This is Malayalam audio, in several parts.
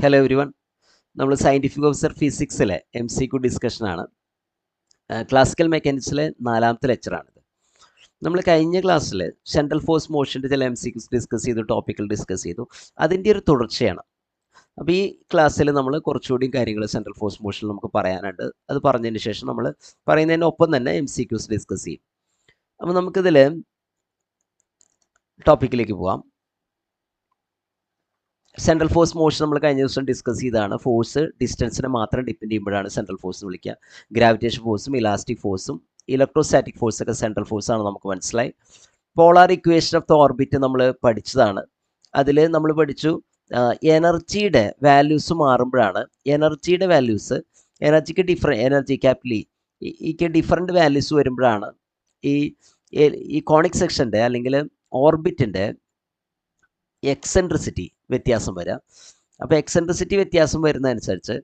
Hello every one. നമ്മൾ സയൻറ്റിഫിക് ഓഫീസർ ഫിസിക്സിലെ MCQ ഡിസ്കഷനാണ്. ക്ലാസിക്കൽ മെക്കാനിക്സിലെ 4ാമത്തെ ലെക്ചറാണിത്. നമ്മൾ കഴിഞ്ഞ ക്ലാസ്സിൽ സെൻട്രൽ ഫോഴ്സ് മോഷൻ്റെ ചില MCQs ഡിസ്കസ് ചെയ്തു, ടോപ്പിക്കൽ ഡിസ്കസ് ചെയ്തു. അതിൻ്റെ ഒരു തുടർച്ചയാണ്. അപ്പോൾ ഈ ക്ലാസ്സിൽ നമ്മൾ കുറച്ചുകൂടി കാര്യങ്ങൾ സെൻട്രൽ ഫോഴ്സ് മോഷനിൽ നമുക്ക് പറയാനുണ്ട്. അത് പറഞ്ഞതിന് ശേഷം നമ്മൾ പറയുന്നതിനൊപ്പം തന്നെ MCQs ഡിസ്കസ് ചെയ്യും. അപ്പോൾ നമുക്കിതിൽ ടോപ്പിക്കിലേക്ക് പോവാം. സെൻട്രൽ ഫോഴ്സ് മോഷൻ നമ്മൾ കഴിഞ്ഞ ദിവസം ഡിസ്കസ് ചെയ്തതാണ്. ഫോഴ്സ് ഡിസ്റ്റൻസിനെ മാത്രം ഡിപ്പെൻഡ് ചെയ്യുമ്പോഴാണ് സെൻട്രൽ ഫോഴ്സ് എന്ന് വിളിക്കുക. ഗ്രാവിറ്റേഷൻ ഫോഴ്സും ഇലാസ്റ്റിക് ഫോഴ്സും ഇലക്ട്രോസ്റ്റാറ്റിക് ഫോഴ്സൊക്കെ സെൻട്രൽ ഫോഴ്സാണ്, നമുക്ക് മനസ്സിലായി. Polar equation of the orbit നമ്മൾ പഠിച്ചതാണ്. അതിൽ നമ്മൾ പഠിച്ചു എനർജിയുടെ വാല്യൂസ് മാറുമ്പോഴാണ്, എനർജിയുടെ വാല്യൂസ് എനർജിക്ക് ഡിഫറെൻറ്റ് വാല്യൂസ് വരുമ്പോഴാണ് ഈ കോണിക് സെക്ഷൻ്റെ അല്ലെങ്കിൽ ഓർബിറ്റിൻ്റെ എക്സെൻട്രിസിറ്റി വ്യത്യാസം വരിക. അപ്പോൾ എക്സെൻട്രിസിറ്റി വ്യത്യാസം വരുന്നതനുസരിച്ച്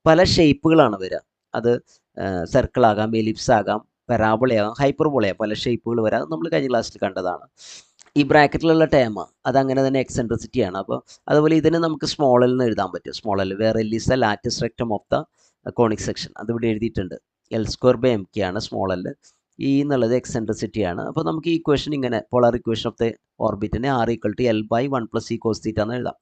പല ഷേപ്പുകളാണ് വരിക. അത് സർക്കിളാകാം, എലിപ്സ് ആകാം, പരാബോളയാകാം, ഹൈപ്പർബോളയാകാം, പല ഷേപ്പുകൾ വരാം. നമ്മൾ കഴിഞ്ഞ ക്ലാസ്സിൽ കണ്ടതാണ്. ഈ ബ്രാക്കറ്റിലുള്ള ടേം അതങ്ങനെ തന്നെ എക്സെൻട്രിസിറ്റിയാണ്. അപ്പോൾ അതുപോലെ ഇതിന് നമുക്ക് സ്മോളിൽ നിന്ന് എഴുതാൻ പറ്റും. സ്മോളിൽ വേറെ L is the lattice rectum of the conic section. അതിവിടെ എഴുതിയിട്ടുണ്ട്. L² ആണ് സ്മോളിൽ. E എന്നുള്ളത് എക്സെൻട്രിസിറ്റിയാണ്. അപ്പോൾ നമുക്ക് ഈ ഇക്വേഷൻ ഇങ്ങനെ, പോളാർ ഇക്വേഷൻ ഓഫ് ദ ഓർബിറ്റിനെ R=L/1 + e cos θ എന്ന് എഴുതാം.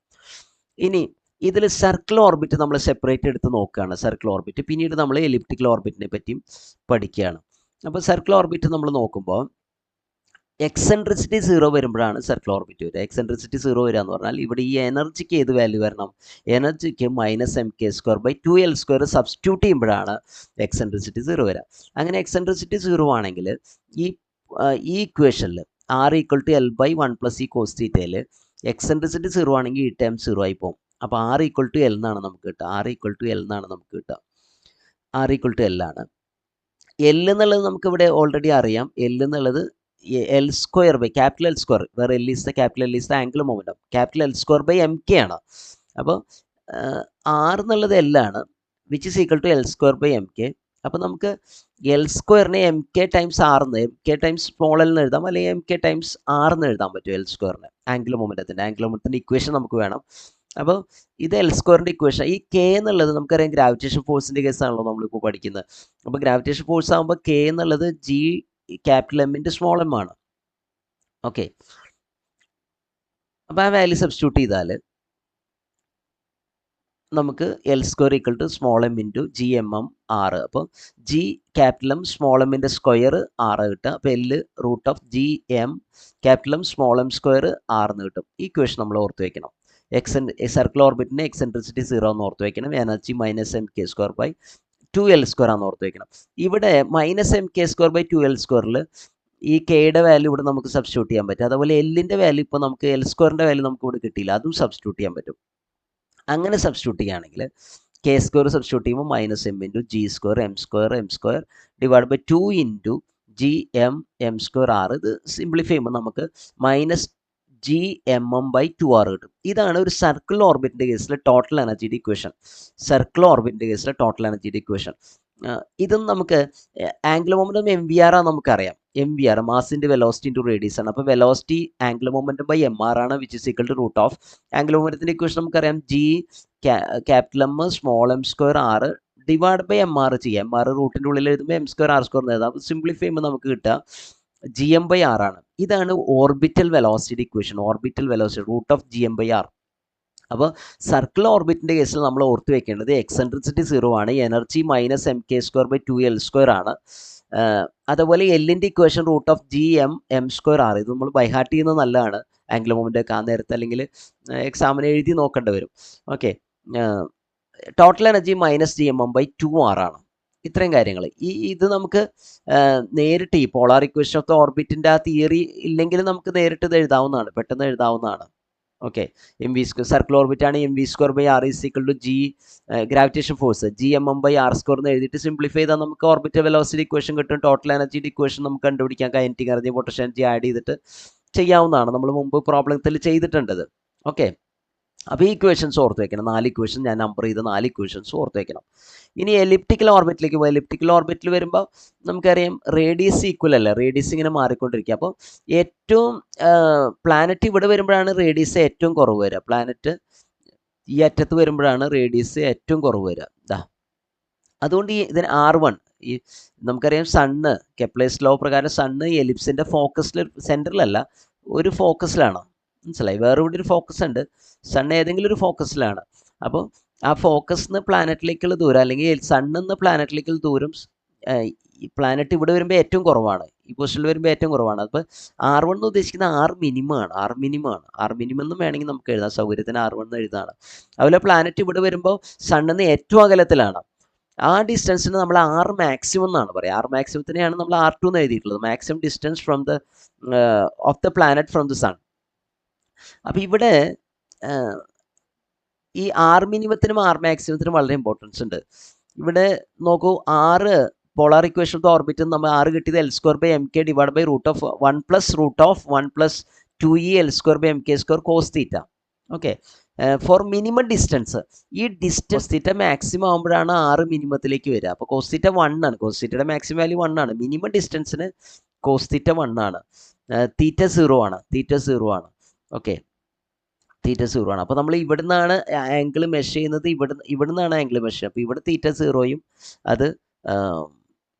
ഇനി ഇതിൽ സർക്കിൾ ഓർബിറ്റ് നമ്മൾ സെപ്പറേറ്റ് എടുത്ത് നോക്കുകയാണ്. സർക്കിൾ ഓർബിറ്റ് പിന്നീട് നമ്മൾ എലിപ്റ്റിക്കൽ ഓർബിറ്റിനെ പറ്റിയും പഠിക്കുകയാണ്. അപ്പോൾ സർക്കിൾ ഓർബിറ്റ് നമ്മൾ നോക്കുമ്പോൾ എക്സെൻട്രിസിറ്റി 0 വരുമ്പോഴാണ് സർക്കിൾ ഓർബിറ്റ് വരിക. എക്സെൻട്രിസിറ്റി 0 വരിക എന്ന് പറഞ്ഞാൽ ഇവിടെ ഈ എനർജിക്ക് ഏത് വാല്യൂ വരണം? എനർജിക്ക് -mk²/2L² സബ്സ്റ്റിറ്റ്യൂട്ട് ചെയ്യുമ്പോഴാണ് എക്സെൻട്രിസിറ്റി 0 വരിക. അങ്ങനെ എക്സെൻട്രിസിറ്റി 0 ആണെങ്കിൽ ഈ ഇക്വേഷനിൽ R=L/1 + e cos θയിൽ എക്സെൻട്രിസിറ്റി 0 ആണെങ്കിൽ ഈ ടേം 0 ആയി പോകും. അപ്പോൾ R=L എന്നാണ് നമുക്ക് കിട്ടുക. R=L ആണ്. L എന്നുള്ളത് നമുക്കിവിടെ ഓൾറെഡി അറിയാം. L എന്നുള്ളത് L²/L², വേറെ L is the angular momentum. L²/mk ആണ്. അപ്പോൾ R എന്നുള്ളത് L ആണ്, which is equal to L²/mk. അപ്പോൾ നമുക്ക് L²നെ mk ടൈംസ് R എന്ന്, mk ടൈംസ് സ്മോൾ L എന്ന് എഴുതാം, അല്ലെങ്കിൽ mk ടൈംസ് R എന്ന് എഴുതാൻ പറ്റും. L²നെ ആംഗുലർ മൊമെൻറ്റത്തിൻ്റെ ഇക്വേഷൻ നമുക്ക് വേണം. അപ്പോൾ ഇത് L²ൻ്റെ ഇക്വേഷൻ. ഈ K എന്നുള്ളത് നമുക്കറിയാം ഗ്രാവിറ്റേഷൻ ഫോഴ്സിൻ്റെ കേസാണല്ലോ നമ്മളിപ്പോൾ പഠിക്കുന്നത്. അപ്പോൾ ഗ്രാവിറ്റേഷൻ ഫോഴ്സ് ആകുമ്പോൾ K എന്നുള്ളത് G∠M സ്മോൾ m ആണ്. ഓക്കെ, അപ്പോൾ ആ വാല്യൂ സബ്സ്റ്റിറ്റ്യൂട്ട് ചെയ്താൽ നമുക്ക് L² small m × Gmm R. അപ്പോൾ G∠M small m square R കിട്ടുക. അപ്പോൾ L√Gm∠M സ്മോൾ m² R എന്ന് കിട്ടും. ഈ ഇക്വേഷൻ നമ്മൾ ഓർത്ത് വയ്ക്കണം. സർക്കിൾ ഓർബിറ്റിൻ്റെ എക്സെൻട്രിസിറ്റി 0 എന്ന് ഓർത്ത് വയ്ക്കണം. എനർജി -mk²/2L² ആണെന്ന് ഓർത്ത് വയ്ക്കണം. ഇവിടെ -mk²/2L²ൽ ഈ കെയുടെ വാല്യൂ ഇവിടെ നമുക്ക് സബ്സ്റ്റിറ്റ്യൂട്ട് ചെയ്യാൻ പറ്റും. അതുപോലെ എല്ലിൻ്റെ വാല്യൂ ഇപ്പോൾ നമുക്ക് L²ൻ്റെ വാല്യൂ നമുക്ക് ഇവിടെ കിട്ടിയില്ല, അതും സബ്സ്റ്റിറ്റ്യൂട്ട് ചെയ്യാൻ പറ്റും. അങ്ങനെ സബ്സ്റ്റിറ്റ്യൂട്ട് ചെയ്യുകയാണെങ്കിൽ K² സബ്സ്റ്റിറ്റ്യൂട്ട് ചെയ്യുമ്പോൾ -m × G²m²m²/2 × Gmm²R. ഇത് സിംപ്ലിഫൈ ചെയ്യുമ്പോൾ നമുക്ക് -Gmm/2R കിട്ടും. ഇതാണ് ഒരു സർക്കിൾ ഓർബിറ്റിൻ്റെ കേസിലെ ടോട്ടൽ എനർജിയുടെ ഇക്വേഷൻ. ഇതും നമുക്ക് ആംഗുലർ മൊമെൻറ്റം MVR ആണ് നമുക്കറിയാം. MVR മാസിൻ്റെ വെലോസിറ്റി × റേഡിയസ് ആണ്. അപ്പോൾ വെലോസിറ്റി ആംഗുലർ മൊമെൻറ്റം/mr ആണ്, which is equal to √ angular മൊമെൻറ്റത്തിൻ്റെ ഇക്വേഷൻ നമുക്കറിയാം. G∠M സ്മോൾ m²R /mr ചെയ്യാം. mr റൂട്ടിൻ്റെ ഉള്ളിൽ എഴുതുമ്പോൾ m²r² എന്ന് എഴുതാം. അപ്പോൾ സിംപ്ലിഫൈ ചെയ്യുമ്പോൾ നമുക്ക് കിട്ടുക Gm/R ആണ്. ഇതാണ് ഓർബിറ്റൽ വെലോസിറ്റി ഇക്വേഷൻ. √Gm/R. അപ്പോൾ സർക്കിൾ ഓർബിറ്റിൻ്റെ കേസിൽ നമ്മൾ ഓർത്ത് വെക്കേണ്ടത് എക്സെൻട്രിസിറ്റി 0 ആണ്, എനർജി -mk²/2L² ആണ്. അതുപോലെ എല്ലിൻ്റെ ഇക്വേഷൻ √Gmm²R. ഇത് നമ്മൾ ബൈഹാർട്ട് ചെയ്യുന്നത് നല്ലതാണ്. ആംഗുലർ മൊമെൻ്റ് ഒക്കെ ആ നേരത്തെ അല്ലെങ്കിൽ എക്സാമിന് എഴുതി നോക്കേണ്ടി വരും. ഓക്കെ, ടോട്ടൽ എനർജി -Gmm/2R ആണ്. ഇത്രയും കാര്യങ്ങൾ. ഇത് നമുക്ക് നേരിട്ട് ഈ പോളാർ ഇക്വേഷൻ ഓഫ് ദ ഓർബിറ്റിൻ്റെ ആ തിയറി ഇല്ലെങ്കിൽ നമുക്ക് നേരിട്ട് ഇത് എഴുതാവുന്നതാണ്, പെട്ടെന്ന് എഴുതാവുന്നതാണ്. ഓക്കെ, സർക്കിൾ ഓർബിറ്റ് ആണ്. mv²/r = G gravitation force Gmm/r² എന്ന് എഴുതിയിട്ട് സിംപ്ലിഫൈ ചെയ്താൽ നമുക്ക് ഓർബിറ്റൽ വെലോസിറ്റി ഇക്വേഷൻ കിട്ടും. ടോട്ടൽ എനർജിയുടെ ഇക്വേഷൻ നമുക്ക് കണ്ടുപിടിക്കാം. Kinetic energy, potential energy add ചെയ്തിട്ട് ചെയ്യാവുന്നതാണ്. നമ്മൾ മുമ്പ് പ്രോബ്ലത്തിൽ ചെയ്തിട്ടുണ്ടത്. ഓക്കെ, അപ്പോൾ ഈ ഇക്വേഷൻസ് ഓർത്ത് വയ്ക്കണം. 4 ഇക്വേഷൻ ഞാൻ നമ്പർ ചെയ്ത 4 ഇക്വേഷൻസ് ഓർത്ത് വയ്ക്കണം. ഇനി എലിപ്റ്റിക്കൽ ഓർബിറ്റിലേക്ക് പോയി. എലിപ്റ്റിക്കൽ ഓർബിറ്റിൽ വരുമ്പോൾ നമുക്കറിയാം റേഡിയസ് ഈക്വൽ അല്ല, റേഡിയസ് ഇങ്ങനെ മാറിക്കൊണ്ടിരിക്കുക. അപ്പോൾ ഏറ്റവും പ്ലാനറ്റ് ഇവിടെ വരുമ്പോഴാണ് റേഡിയസ് ഏറ്റവും കുറവ് വരിക. പ്ലാനറ്റ് ഈ അറ്റത്ത് വരുമ്പോഴാണ് റേഡിയസ് ഏറ്റവും കുറവ് വരിക. ഇതാ അതുകൊണ്ട് ഇതിന് R1 ഈ നമുക്കറിയാം സണ്ണ് കെപ്ലേഴ്സ് ലോ പ്രകാരം സണ്ണ് എലിപ്സിൻ്റെ ഫോക്കസിൽ സെൻറ്ററിലല്ല ഒരു ഫോക്കസിലാണ്. മനസ്സിലായി? വേറെ ഇവിടെ ഒരു ഫോക്കസ് ഉണ്ട്. സണ്ണ് ഏതെങ്കിലും ഒരു ഫോക്കസിലാണ്. അപ്പോൾ ആ ഫോക്കസിൽ നിന്ന് പ്ലാനറ്റിലേക്കുള്ള ദൂരം അല്ലെങ്കിൽ സണ്ണിൽ നിന്ന് പ്ലാനറ്റിലേക്കുള്ള ദൂരം ഈ പ്ലാനറ്റ് ഇവിടെ വരുമ്പോൾ ഏറ്റവും കുറവാണ്. ഈ പൊസിഷനിൽ വരുമ്പോൾ ഏറ്റവും കുറവാണ്. അപ്പോൾ R1 എന്ന് ഉദ്ദേശിക്കുന്നത് R മിനിമം ആണ്. R മിനിമം എന്നും വേണമെങ്കിൽ നമുക്ക് എഴുതാം. സൗകര്യത്തിന് R1 എന്ന് എഴുതാണ്. അതുപോലെ പ്ലാനറ്റ് ഇവിടെ വരുമ്പോൾ സണ്ണിൽ നിന്ന് ഏറ്റവും അകലത്തിലാണ്. ആ ഡിസ്റ്റൻസിന് നമ്മൾ R മാക്സിമം എന്നാണ് പറയുക. R മാക്സിമത്തിനെയാണ് നമ്മൾ R2 എന്ന് എഴുതിയിട്ടുള്ളത്. Maximum distance from the of the planet from the sun. അപ്പോൾ ഇവിടെ ഈ R മിനിമത്തിനും R മാക്സിമത്തിനും വളരെ ഇമ്പോർട്ടൻസ് ഉണ്ട്. ഇവിടെ നോക്കൂ, R polar equation of the orbit നമ്മൾ R കിട്ടിയത് L²/mk divide by √1 + 1 + 2e L²/mk² cos θ. Okay, for minimum distance. ഈ ഡിസ്റ്റൻസ് തീറ്റ മാക്സിമം ആകുമ്പോഴാണ് R മിനിമത്തിലേക്ക് വരിക. അപ്പോൾ cos θ 1 ആണ്. cos θയുടെ മാക്സിമം വാല്യൂ 1 ആണ്. മിനിമം ഡിസ്റ്റൻസിന് cos θ 1 ആണ്. θ 0 ആണ്. ഓക്കെ, θ 0 ആണ്. അപ്പോൾ നമ്മൾ ഇവിടെ നിന്നാണ് ആംഗിൾ മെഷർ ചെയ്യുന്നത്. ഇവിടെ നിന്നാണ് ആംഗിൾ മെഷർ. അപ്പോൾ ഇവിടെ θ 0യും അത്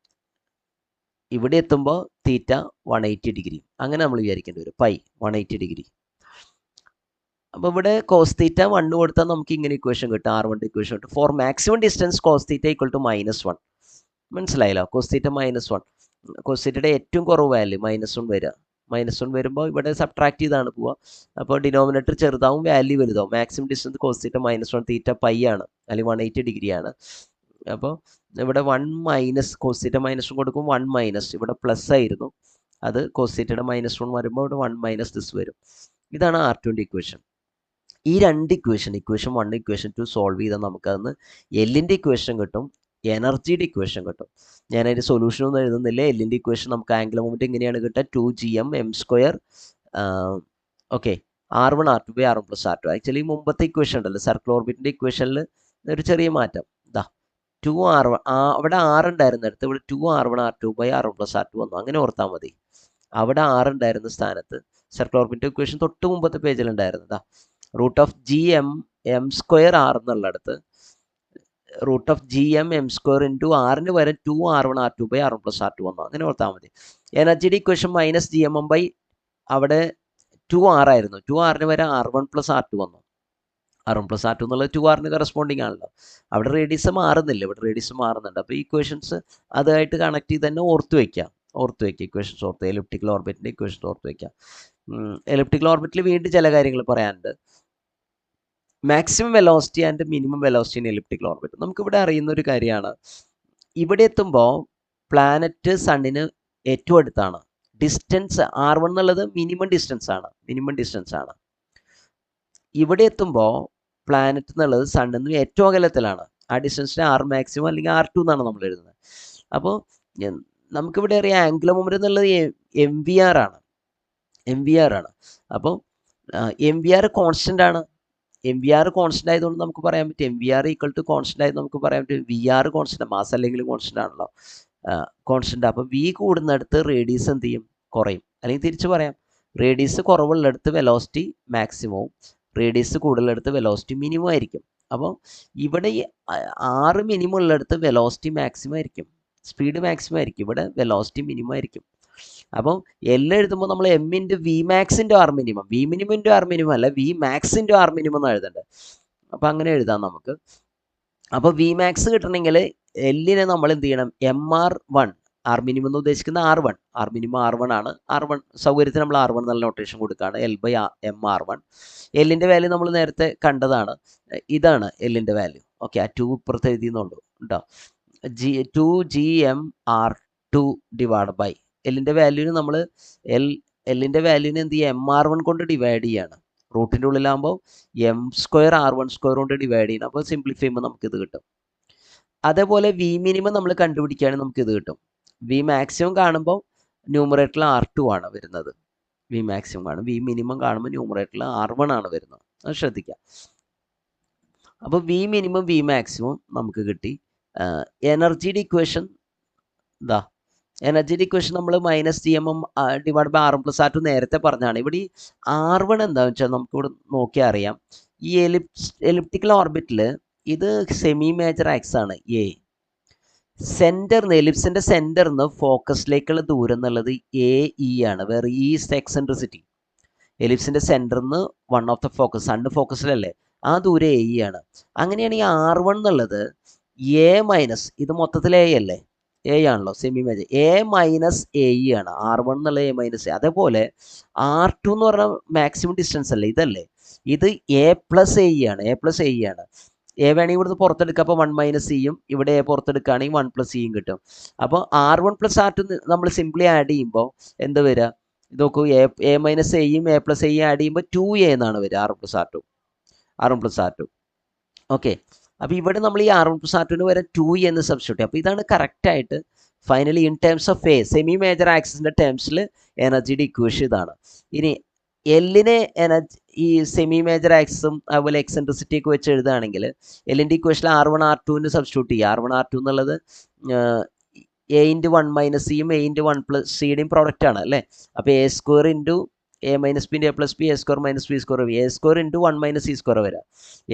ഇവിടെ എത്തുമ്പോൾ θ 180 ഡിഗ്രി. അങ്ങനെ നമ്മൾ വിചാരിക്കേണ്ടി വരും. Pi 180 degree. അപ്പോൾ ഇവിടെ cos θ 1 കൊടുത്താൽ നമുക്ക് ഇങ്ങനെ ഇക്വേഷൻ കിട്ടും. R1 ഇക്വേഷൻ കിട്ടും. For maximum distance cos θ = -1. മനസ്സിലായല്ലോ? cos θ -1. cos θയുടെ ഏറ്റവും കുറവ് വാല്യൂ -1 വരിക. -1 വരുമ്പോൾ ഇവിടെ സബ്ട്രാക്ട് ചെയ്താണ് പോവുക. അപ്പോൾ ഡിനോമിനേറ്റർ ചെറുതാവും, വാല്യൂ വലുതാവും. മാക്സിമം ഡിസ്റ്റൻസ് cos θ -1, θ പൈ ആണ്, അല്ലെങ്കിൽ 180 ഡിഗ്രിയാണ്. അപ്പോൾ ഇവിടെ 1 - cos θ -1 കൊടുക്കും. 1 - ഇവിടെ പ്ലസ് ആയിരുന്നു, അത് cos θയുടെ -1 വരുമ്പോൾ ഇവിടെ 1 - ദിസ് വരും. ഇതാണ് R2ൻ്റെ ഇക്വേഷൻ. ഈ രണ്ട് ഇക്വേഷൻ 1 ഇക്വേഷൻ 2 സോൾവ് ചെയ്താൽ നമുക്കതിന് എല്ലിൻ്റെ ഇക്വേഷൻ കിട്ടും, എനർജിയുടെ ഇക്വേഷൻ കിട്ടും. ഞാനതിൻ്റെ സൊല്യൂഷനൊന്നും എഴുതുന്നില്ല. എല്ലിൻ്റെ ഇക്വേഷൻ നമുക്ക് ആംഗുലർ മൊമെൻറ്റ് എങ്ങനെയാണ് കിട്ടുക? 2gm m². Okay, R1 R2 R1 + R2. Actually മുമ്പത്തെ ഇക്വേഷൻ ഉണ്ടല്ലോ, സർക്കിൾ ഓർബിറ്റിൻ്റെ ഇക്വേഷനിൽ ഒരു ചെറിയ മാറ്റം. ഇതാ 2R1, അവിടെ R ഉണ്ടായിരുന്നിടത്ത് ഇവിടെ 2R1 R2 R1 + R2 വന്നു. അങ്ങനെ ഓർത്താൽ മതി. അവിടെ R ഉണ്ടായിരുന്ന സ്ഥാനത്ത് സർക്കിൾ ഓർബിറ്റിൻ്റെ ഇക്വേഷൻ തൊട്ട് മുമ്പത്തെ പേജിലുണ്ടായിരുന്നതാ √gm m² R എന്നുള്ളിടത്ത് √gm m² × R വരെ 2R1 R2 R1 + R2 വന്നു. അങ്ങനെ ഓർത്താൽ മതി. എനർജിയുടെ ഇക്വേഷൻ -gmm അവിടെ 2R ആയിരുന്നു. 2R വരെ R1 + R2 വന്നു. R1 + R2 എന്നുള്ളത് 2R കറസ്പോണ്ടിങ് ആണല്ലോ. അവിടെ റേഡിയസ് മാറുന്നില്ല, ഇവിടെ റേഡിയസ് മാറുന്നുണ്ട്. അപ്പോൾ ഈ ഇക്വേഷൻസ് അതായിട്ട് കണക്ട് ചെയ്ത് തന്നെ ഓർത്ത് വയ്ക്കുക. ഇക്വേഷൻസ് ഓർത്ത്, എലിപ്റ്റിക്കൽ ഓർബിറ്റിൻ്റെ ഇക്വേഷൻസ് ഓർത്ത് വയ്ക്കുക. എലിപ്റ്റിക്കൽ ഓർബിറ്റിൽ വീണ്ടും ചില കാര്യങ്ങൾ പറയാനുണ്ട്. Maximum velocity and minimum velocity in elliptical orbit. നമുക്കിവിടെ അറിയുന്ന ഒരു കാര്യമാണ്, ഇവിടെ എത്തുമ്പോൾ പ്ലാനറ്റ് സണ്ണിന് ഏറ്റവും അടുത്താണ്. ഡിസ്റ്റൻസ് R1 എന്നുള്ളത് മിനിമം ഡിസ്റ്റൻസ് ആണ്. ഇവിടെ എത്തുമ്പോൾ പ്ലാനറ്റ് എന്നുള്ളത് സണ്ണിൽ നിന്ന് ഏറ്റവും അകലത്തിലാണ്. ആ ഡിസ്റ്റൻസിന് R മാക്സിമം അല്ലെങ്കിൽ R2 എന്നാണ് നമ്മൾ എഴുതുന്നത്. അപ്പോൾ നമുക്കിവിടെ അറിയാം ആംഗുലർ മൊമെൻറ്റം എന്നുള്ളത് MVR ആണ്. അപ്പോൾ MVR കോൺസ്റ്റൻ്റ് ആണ്. MVR കോൺസ്റ്റൻ്റ് ആയതുകൊണ്ട് നമുക്ക് പറയാൻ പറ്റും MVR = കോൺസ്റ്റൻ്റ് ആയത് നമുക്ക് പറയാൻ പറ്റും. VR കോൺസ്റ്റൻ്റ്, മാസ് അല്ലെങ്കിൽ കോൺസ്റ്റൻ്റ് ആണല്ലോ, കോൺസ്റ്റൻ്റ്. അപ്പോൾ V കൂടുന്നിടത്ത് റേഡിയസ് എന്ത് ചെയ്യും? കുറയും. അല്ലെങ്കിൽ തിരിച്ച് പറയാം, റേഡിയസ് കുറവുള്ളിടത്ത് വെലോസിറ്റി മാക്സിമവും റേഡിയസ് കൂടുതലെടുത്ത് വെലോസിറ്റി മിനിമം ആയിരിക്കും. അപ്പോൾ ഇവിടെ R മിനിമം ഉള്ളിടത്ത് വെലോസിറ്റി മാക്സിമം ആയിരിക്കും, സ്പീഡ് മാക്സിമം ആയിരിക്കും. ഇവിടെ വെലോസിറ്റി മിനിമം ആയിരിക്കും. അപ്പോൾ എല്ലാം എഴുതുമ്പോൾ നമ്മൾ M × Vmax × R minimum, V minimum × R minimum അല്ല, Vmax × R മിനിമം എന്ന് എഴുതേണ്ടത്. അപ്പോൾ അങ്ങനെ എഴുതാം നമുക്ക്. അപ്പോൾ Vmax കിട്ടണമെങ്കിൽ എല്ലിനെ നമ്മൾ എന്ത് ചെയ്യണം? MR1, R മിനിമം എന്ന് ഉദ്ദേശിക്കുന്ന R1, R മിനിമം R1 ആണ്. R1 സൗകര്യത്തിന് നമ്മൾ R1 എന്നുള്ള നൊട്ടേഷൻ കൊടുക്കുകയാണ്. L/MR1. എല്ലിൻ്റെ വാല്യൂ നമ്മൾ നേരത്തെ കണ്ടതാണ്. ഇതാണ് എല്ലിൻ്റെ വാല്യൂ. ഓക്കെ, ആ 2 ഇപ്പുറത്ത് എഴുതിയെന്നുള്ളൂ കേട്ടോ. 2gmR2 ഡിവൈഡ് ബൈ എല്ലിൻ്റെ വാല്യൂവിന് നമ്മൾ എല്ലിൻ്റെ വാല്യൂവിന് എന്ത് ചെയ്യുക? MR1 കൊണ്ട് ഡിവൈഡ് ചെയ്യാണ്. റൂട്ടിൻ്റെ ഉള്ളിലാകുമ്പോൾ m² R1² കൊണ്ട് ഡിവൈഡ് ചെയ്യണം. അപ്പോൾ സിംപ്ലിഫൈ ചെയ്യുമ്പോൾ നമുക്കിത് കിട്ടും. അതേപോലെ V മിനിമം നമ്മൾ കണ്ടുപിടിക്കുകയാണെങ്കിൽ നമുക്കിത് കിട്ടും. V മാക്സിമം കാണുമ്പോൾ ന്യൂമറേറ്ററിൽ R2 ആണ് വരുന്നത്. V മാക്സിമം കാണും. V മിനിമം കാണുമ്പോൾ ന്യൂമറേറ്ററിൽ R1 ആണ് വരുന്നത്. അത് ശ്രദ്ധിക്കുക. അപ്പോൾ V മിനിമം V മാക്സിമം നമുക്ക് കിട്ടി. എനർജിയുടെ ഇക്വേഷൻ ഇതാ. എനർജിയുടെ ഇക്വേഷൻ നമ്മൾ -gmm divide by R1 + R2 നേരത്തെ പറഞ്ഞതാണ്. ഇവിടെ ഈ R1 എന്താണെന്ന് വെച്ചാൽ നമുക്കിവിടെ നോക്കിയാൽ അറിയാം, ഈ എലിപ്റ്റിക്കൽ ഓർബിറ്റിൽ ഇത് സെമി മേജർ ആക്സ് ആണ് എ. സെൻറ്ററിന്ന് എലിപ്സിൻ്റെ സെൻറ്ററിന്ന് ഫോക്കസിലേക്കുള്ള ദൂരം എന്നുള്ളത് എ ഇ ആണ്, വേറെ ഇ ഈസ് എക്സെൻട്രിസിറ്റി. എലിപ്സിൻ്റെ സെൻറ്ററിന്ന് one of the focus, sun ഫോക്കസിലല്ലേ, ആ ദൂരം എ ഇ ആണ്. അങ്ങനെയാണെങ്കിൽ R1 എന്നുള്ളത് എ മൈനസ്, ഇത് മൊത്തത്തിൽ എ അല്ലേ, എ ആണല്ലോ semi major, A minus A E ആണ്. R1 എന്നുള്ളത് എ മൈനസ് എ. അതേപോലെ R2 എന്ന് പറഞ്ഞാൽ മാക്സിമം ഡിസ്റ്റൻസ് അല്ലേ, ഇതല്ലേ, ഇത് എ പ്ലസ് എ ഇ ആണ്, എ പ്ലസ് എ ഇ ആണ്. എ വേണമെങ്കിൽ ഇവിടുന്ന് പുറത്തെടുക്കുക, അപ്പോൾ 1 മൈനസ് സിയും ഇവിടെ എ പുറത്തെടുക്കുകയാണെങ്കിൽ 1 പ്ലസ് സിയും കിട്ടും. അപ്പോൾ R1 പ്ലസ് R2 നമ്മൾ സിംപ്ലി ആഡ് ചെയ്യുമ്പോൾ എന്ത് വരിക, നോക്കൂ, എ മൈനസ് എയും എ പ്ലസ് എയും ആഡ് ചെയ്യുമ്പോൾ 2a എന്നാണ് വരിക, R1 പ്ലസ് R2. ഓക്കെ, അപ്പോൾ ഇവിടെ നമ്മൾ ഈ R1 പ്ലസ് R2ന് വരെ 2a എന്ന് സബ്സ്റ്റിറ്റ്യൂട്ട്. അപ്പോൾ ഇതാണ് കറക്റ്റായിട്ട് finally in terms of A semi major ആക്സിസിൻ്റെ ടേംസിൽ എനർജിയുടെ ഇക്വേഷൻ ഇതാണ്. ഇനി എല്ലിനെ എനർജി ഈ സെമി മേജർ ആക്സിസും അതുപോലെ എക്സെൻട്രിസിറ്റി ഒക്കെ വെച്ച് എഴുതുകയാണെങ്കിൽ എല്ലിൻ്റെ ഇക്വേഷനിൽ R1 R2ന് സബ്സ്റ്റിറ്റ്യൂട്ട് ചെയ്യുക. R1 R2 എന്നുള്ളത് എ ഇൻറ്റു 1 മൈനസ് സിയും എ ഇൻറ്റു 1 പ്ലസ് സിയുടെയും പ്രോഡക്റ്റ് ആണ് അല്ലേ. അപ്പോൾ A square into A minus B A plus B, A square minus B square, A square into 1 minus C square വരാം.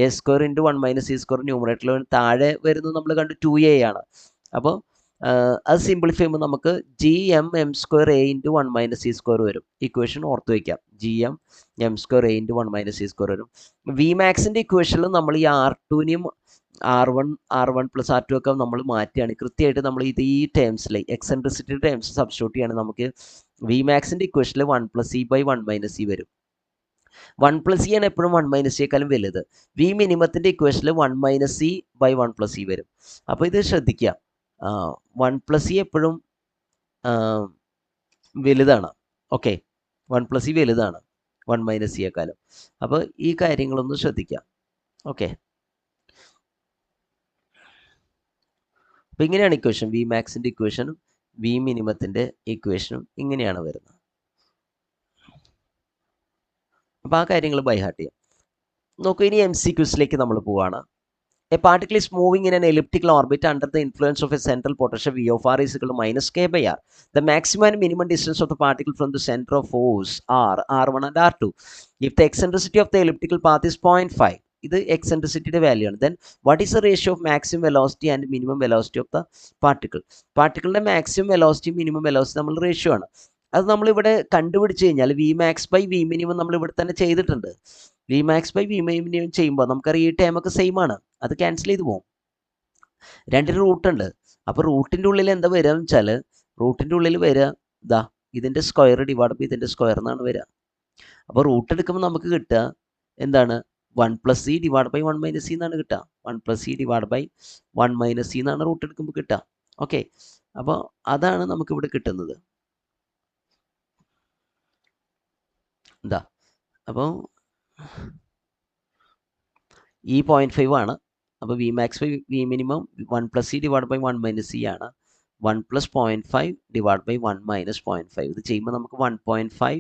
A square into 1 minus C square ന്യൂമറേറ്ററിൽ താഴെ വരുന്നത് നമ്മൾ കണ്ടു 2a ആണ്. അപ്പോൾ അത് സിംപ്ലിഫൈ ചെയ്യുമ്പോൾ നമുക്ക് GM square A into 1 minus C square വരും. ഇക്വേഷൻ ഓർത്ത് വയ്ക്കാം, GM square A into 1 minus C square വരും. വി മാക്സിൻ്റെ ഇക്വേഷനിൽ നമ്മൾ ഈ R2നെയും R1 പ്ലസ് R2 ഒക്കെ നമ്മൾ മാറ്റുകയാണ്, കൃത്യമായിട്ട് നമ്മൾ ഇത് ഈ ടേംസിൽ എക്സെൻട്രിസിറ്റി ടേംസ് സബ്സ്റ്റിറ്റ്യൂട്ട് ചെയ്യുകയാണ്, നമുക്ക് വി മാക്സിൻ്റെ ഇക്വേഷനിൽ 1 plus C by 1 minus C വരും. 1 പ്ലസ് സി ആണ് എപ്പോഴും 1 മൈനസ് സിയേക്കാളും വലുത്. വി മിനിമത്തിൻ്റെ ഇക്വേഷനിൽ 1 minus C by 1 plus C വരും. അപ്പോൾ ഇത് ശ്രദ്ധിക്കുക, 1 പ്ലസ് സി എപ്പോഴും വലുതാണ്. ഓക്കെ, 1 പ്ലസ് സി വലുതാണ് 1 മൈനസ് സിയേക്കാളും. അപ്പോൾ ഈ കാര്യങ്ങളൊന്ന് ശ്രദ്ധിക്കാം. ഓക്കെ, അപ്പോൾ ഇങ്ങനെയാണ് ഇക്വേഷൻ, വി മാക്സിൻ്റെ ഇക്വേഷനും വി മിനിമത്തിൻ്റെ ഇക്വേഷനും ഇങ്ങനെയാണ് വരുന്നത്. അപ്പോൾ ആ കാര്യങ്ങൾ ബൈ ഹാർട്ട് ചെയ്യാം. നോക്കൂ, ഇനി MCQസിലേക്ക് നമ്മൾ പോവുകയാണ്. A particle is moving in N elliptical orbit under the influence of A central potential V of R is equal to minus k by R. The maximum and minimum distance of the particle from the center of force are R1 and R2. If the eccentricity of the elliptical path is 0.5, ഇത് എക്സെൻട്രിസിറ്റിയുടെ വാല്യൂ ആണ്. Then what is the ratio of maximum velocity and minimum velocity of the particle. പാർട്ടിക്കിളിൻ്റെ മാക്സിമം വെലോസിറ്റി മിനിമം വെലോസിറ്റി നമ്മൾ റേഷ്യോ ആണ്. അത് നമ്മളിവിടെ കണ്ടുപിടിച്ച് കഴിഞ്ഞാൽ V max by V minimum നമ്മൾ ഇവിടെ തന്നെ ചെയ്തിട്ടുണ്ട്. V max by V minimum ചെയ്യുമ്പോൾ നമുക്കറിയാം ഈ ടേമൊക്കെ സെയിം ആണ്, അത് ക്യാൻസൽ ചെയ്ത് പോകും. രണ്ടിന് റൂട്ടുണ്ട്. അപ്പോൾ റൂട്ടിൻ്റെ ഉള്ളിൽ എന്താ വരിക എന്ന് വെച്ചാൽ, റൂട്ടിൻ്റെ ഉള്ളിൽ വരിക ഇതാ ഇതിൻ്റെ സ്ക്വയർ ഡിവൈഡ് ബൈ ഇതിൻ്റെ സ്ക്വയർ എന്നാണ് വരിക. അപ്പോൾ റൂട്ട് എടുക്കുമ്പോൾ നമുക്ക് കിട്ടുക എന്താണ്, 1 plus C divide by 1 minus C എന്നാണ് കിട്ടുക. 1 plus C divide by 1 minus C എന്നാണ് റൂട്ട് എടുക്കുമ്പോൾ കിട്ടുക. ഓക്കെ, അപ്പോൾ അതാണ് നമുക്കിവിടെ കിട്ടുന്നത്. എന്താ, അപ്പോൾ ഈ 0.5 ആണ്. അപ്പോൾ V max by V minimum 1 plus C divide by 1 minus C ആണ്. 1 പ്ലസ് 0.5 ഡിവൈഡ് ബൈ 1 മൈനസ് 0.5. ഇത് ചെയ്യുമ്പോൾ നമുക്ക് 1.5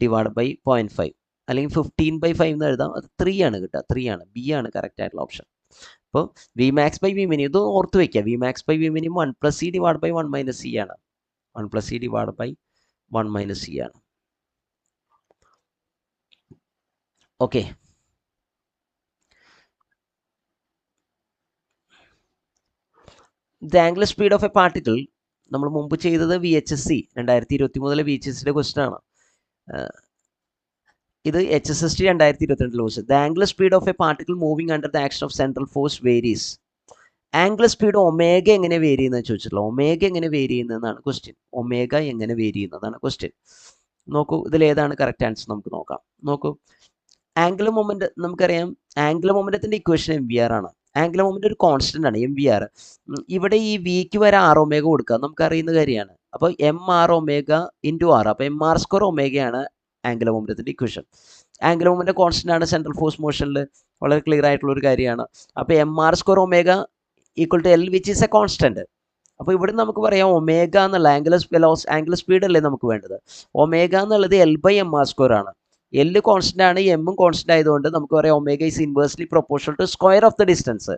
ഡിവൈഡ് ബൈ 0.5 അല്ലെങ്കിൽ 15/5 എന്ന് എഴുതാം. അത് 3 ആണ് കിട്ടുക, 3 ആണ്, ബി ആണ് കറക്റ്റ് ആയിട്ടുള്ള ഓപ്ഷൻ. അപ്പോൾ V max by V minimum ഇത് ഓർത്ത് വയ്ക്കുക, V max by V minimum 1 plus C divide by 1 minus C ആണ്. 1 plus C divide by 1 minus C ആണ്. Okay, the angular speed of a particle നമ്മൾ മുമ്പ് ചെയ്തത് VHSC 2023 VHSCയുടെ ക്വസ്റ്റൻ ആണ്. ഇത് HSST 2022 question. The angular speed of a particle moving under the action of central force varies. Angular speed omega എങ്ങനെ വേരി ചെയ്യുന്നത് ചോദിച്ചിട്ടുള്ള, ഒമേഗ എങ്ങനെ വേരി ചെയ്യുന്നതെന്നാണ് ക്വസ്റ്റ്യൻ. ഒമേഗ എങ്ങനെ വേരി ചെയ്യുന്നതാണ് ക്വസ്റ്റ്യൻ. നോക്കൂ, ഇതിലേതാണ് കറക്റ്റ് ആൻസർ നമുക്ക് നോക്കാം. നോക്കൂ, ആംഗുലർ മൊമെന്റ് നമുക്കറിയാം, ആംഗുലർ മൊമെന്റത്തിന്റെ ഇക്വേഷൻ MVR ആണ്. ആംഗുലർ മൊമെന്റ് ഒരു കോൺസ്റ്റന്റ് ആണ് MVR. ഇവിടെ ഈ വിക്ക് വരെ R ഒമേഗ കൊടുക്കുക നമുക്കറിയുന്ന കാര്യമാണ്. അപ്പോൾ MR ഒമേഗ ഇൻറ്റു R, അപ്പോൾ MR സ്ക്വയർ ഒമേഗയാണ് ആംഗുലർ മൊമെന്റത്തിന്റെ ഇക്വേഷൻ. ആംഗുലർ മൊമെന്റ് കോൺസ്റ്റന്റ് ആണ് സെൻട്രൽ ഫോഴ്സ് മോഷനിൽ, വളരെ ക്ലിയർ ആയിട്ടുള്ള ഒരു കാര്യമാണ്. അപ്പോൾ MR square omega equal to L which is a constant. അപ്പോൾ ഇവിടെ നമുക്ക് പറയാം ഒമേഗ എന്നുള്ള ആംഗുലർ സ്പീഡ് അല്ലേ നമുക്ക് വേണ്ടത്. ഒമേഗ എന്നുള്ളത് L/MR സ്ക്വയർ ആണ്. L കോൺസ്റ്റന്റ് ആണ്, എമ്മും കോൺസ്റ്റന്റ് ആയതുകൊണ്ട് നമുക്ക് പറയാം omega is inversely proportional to square of the distance.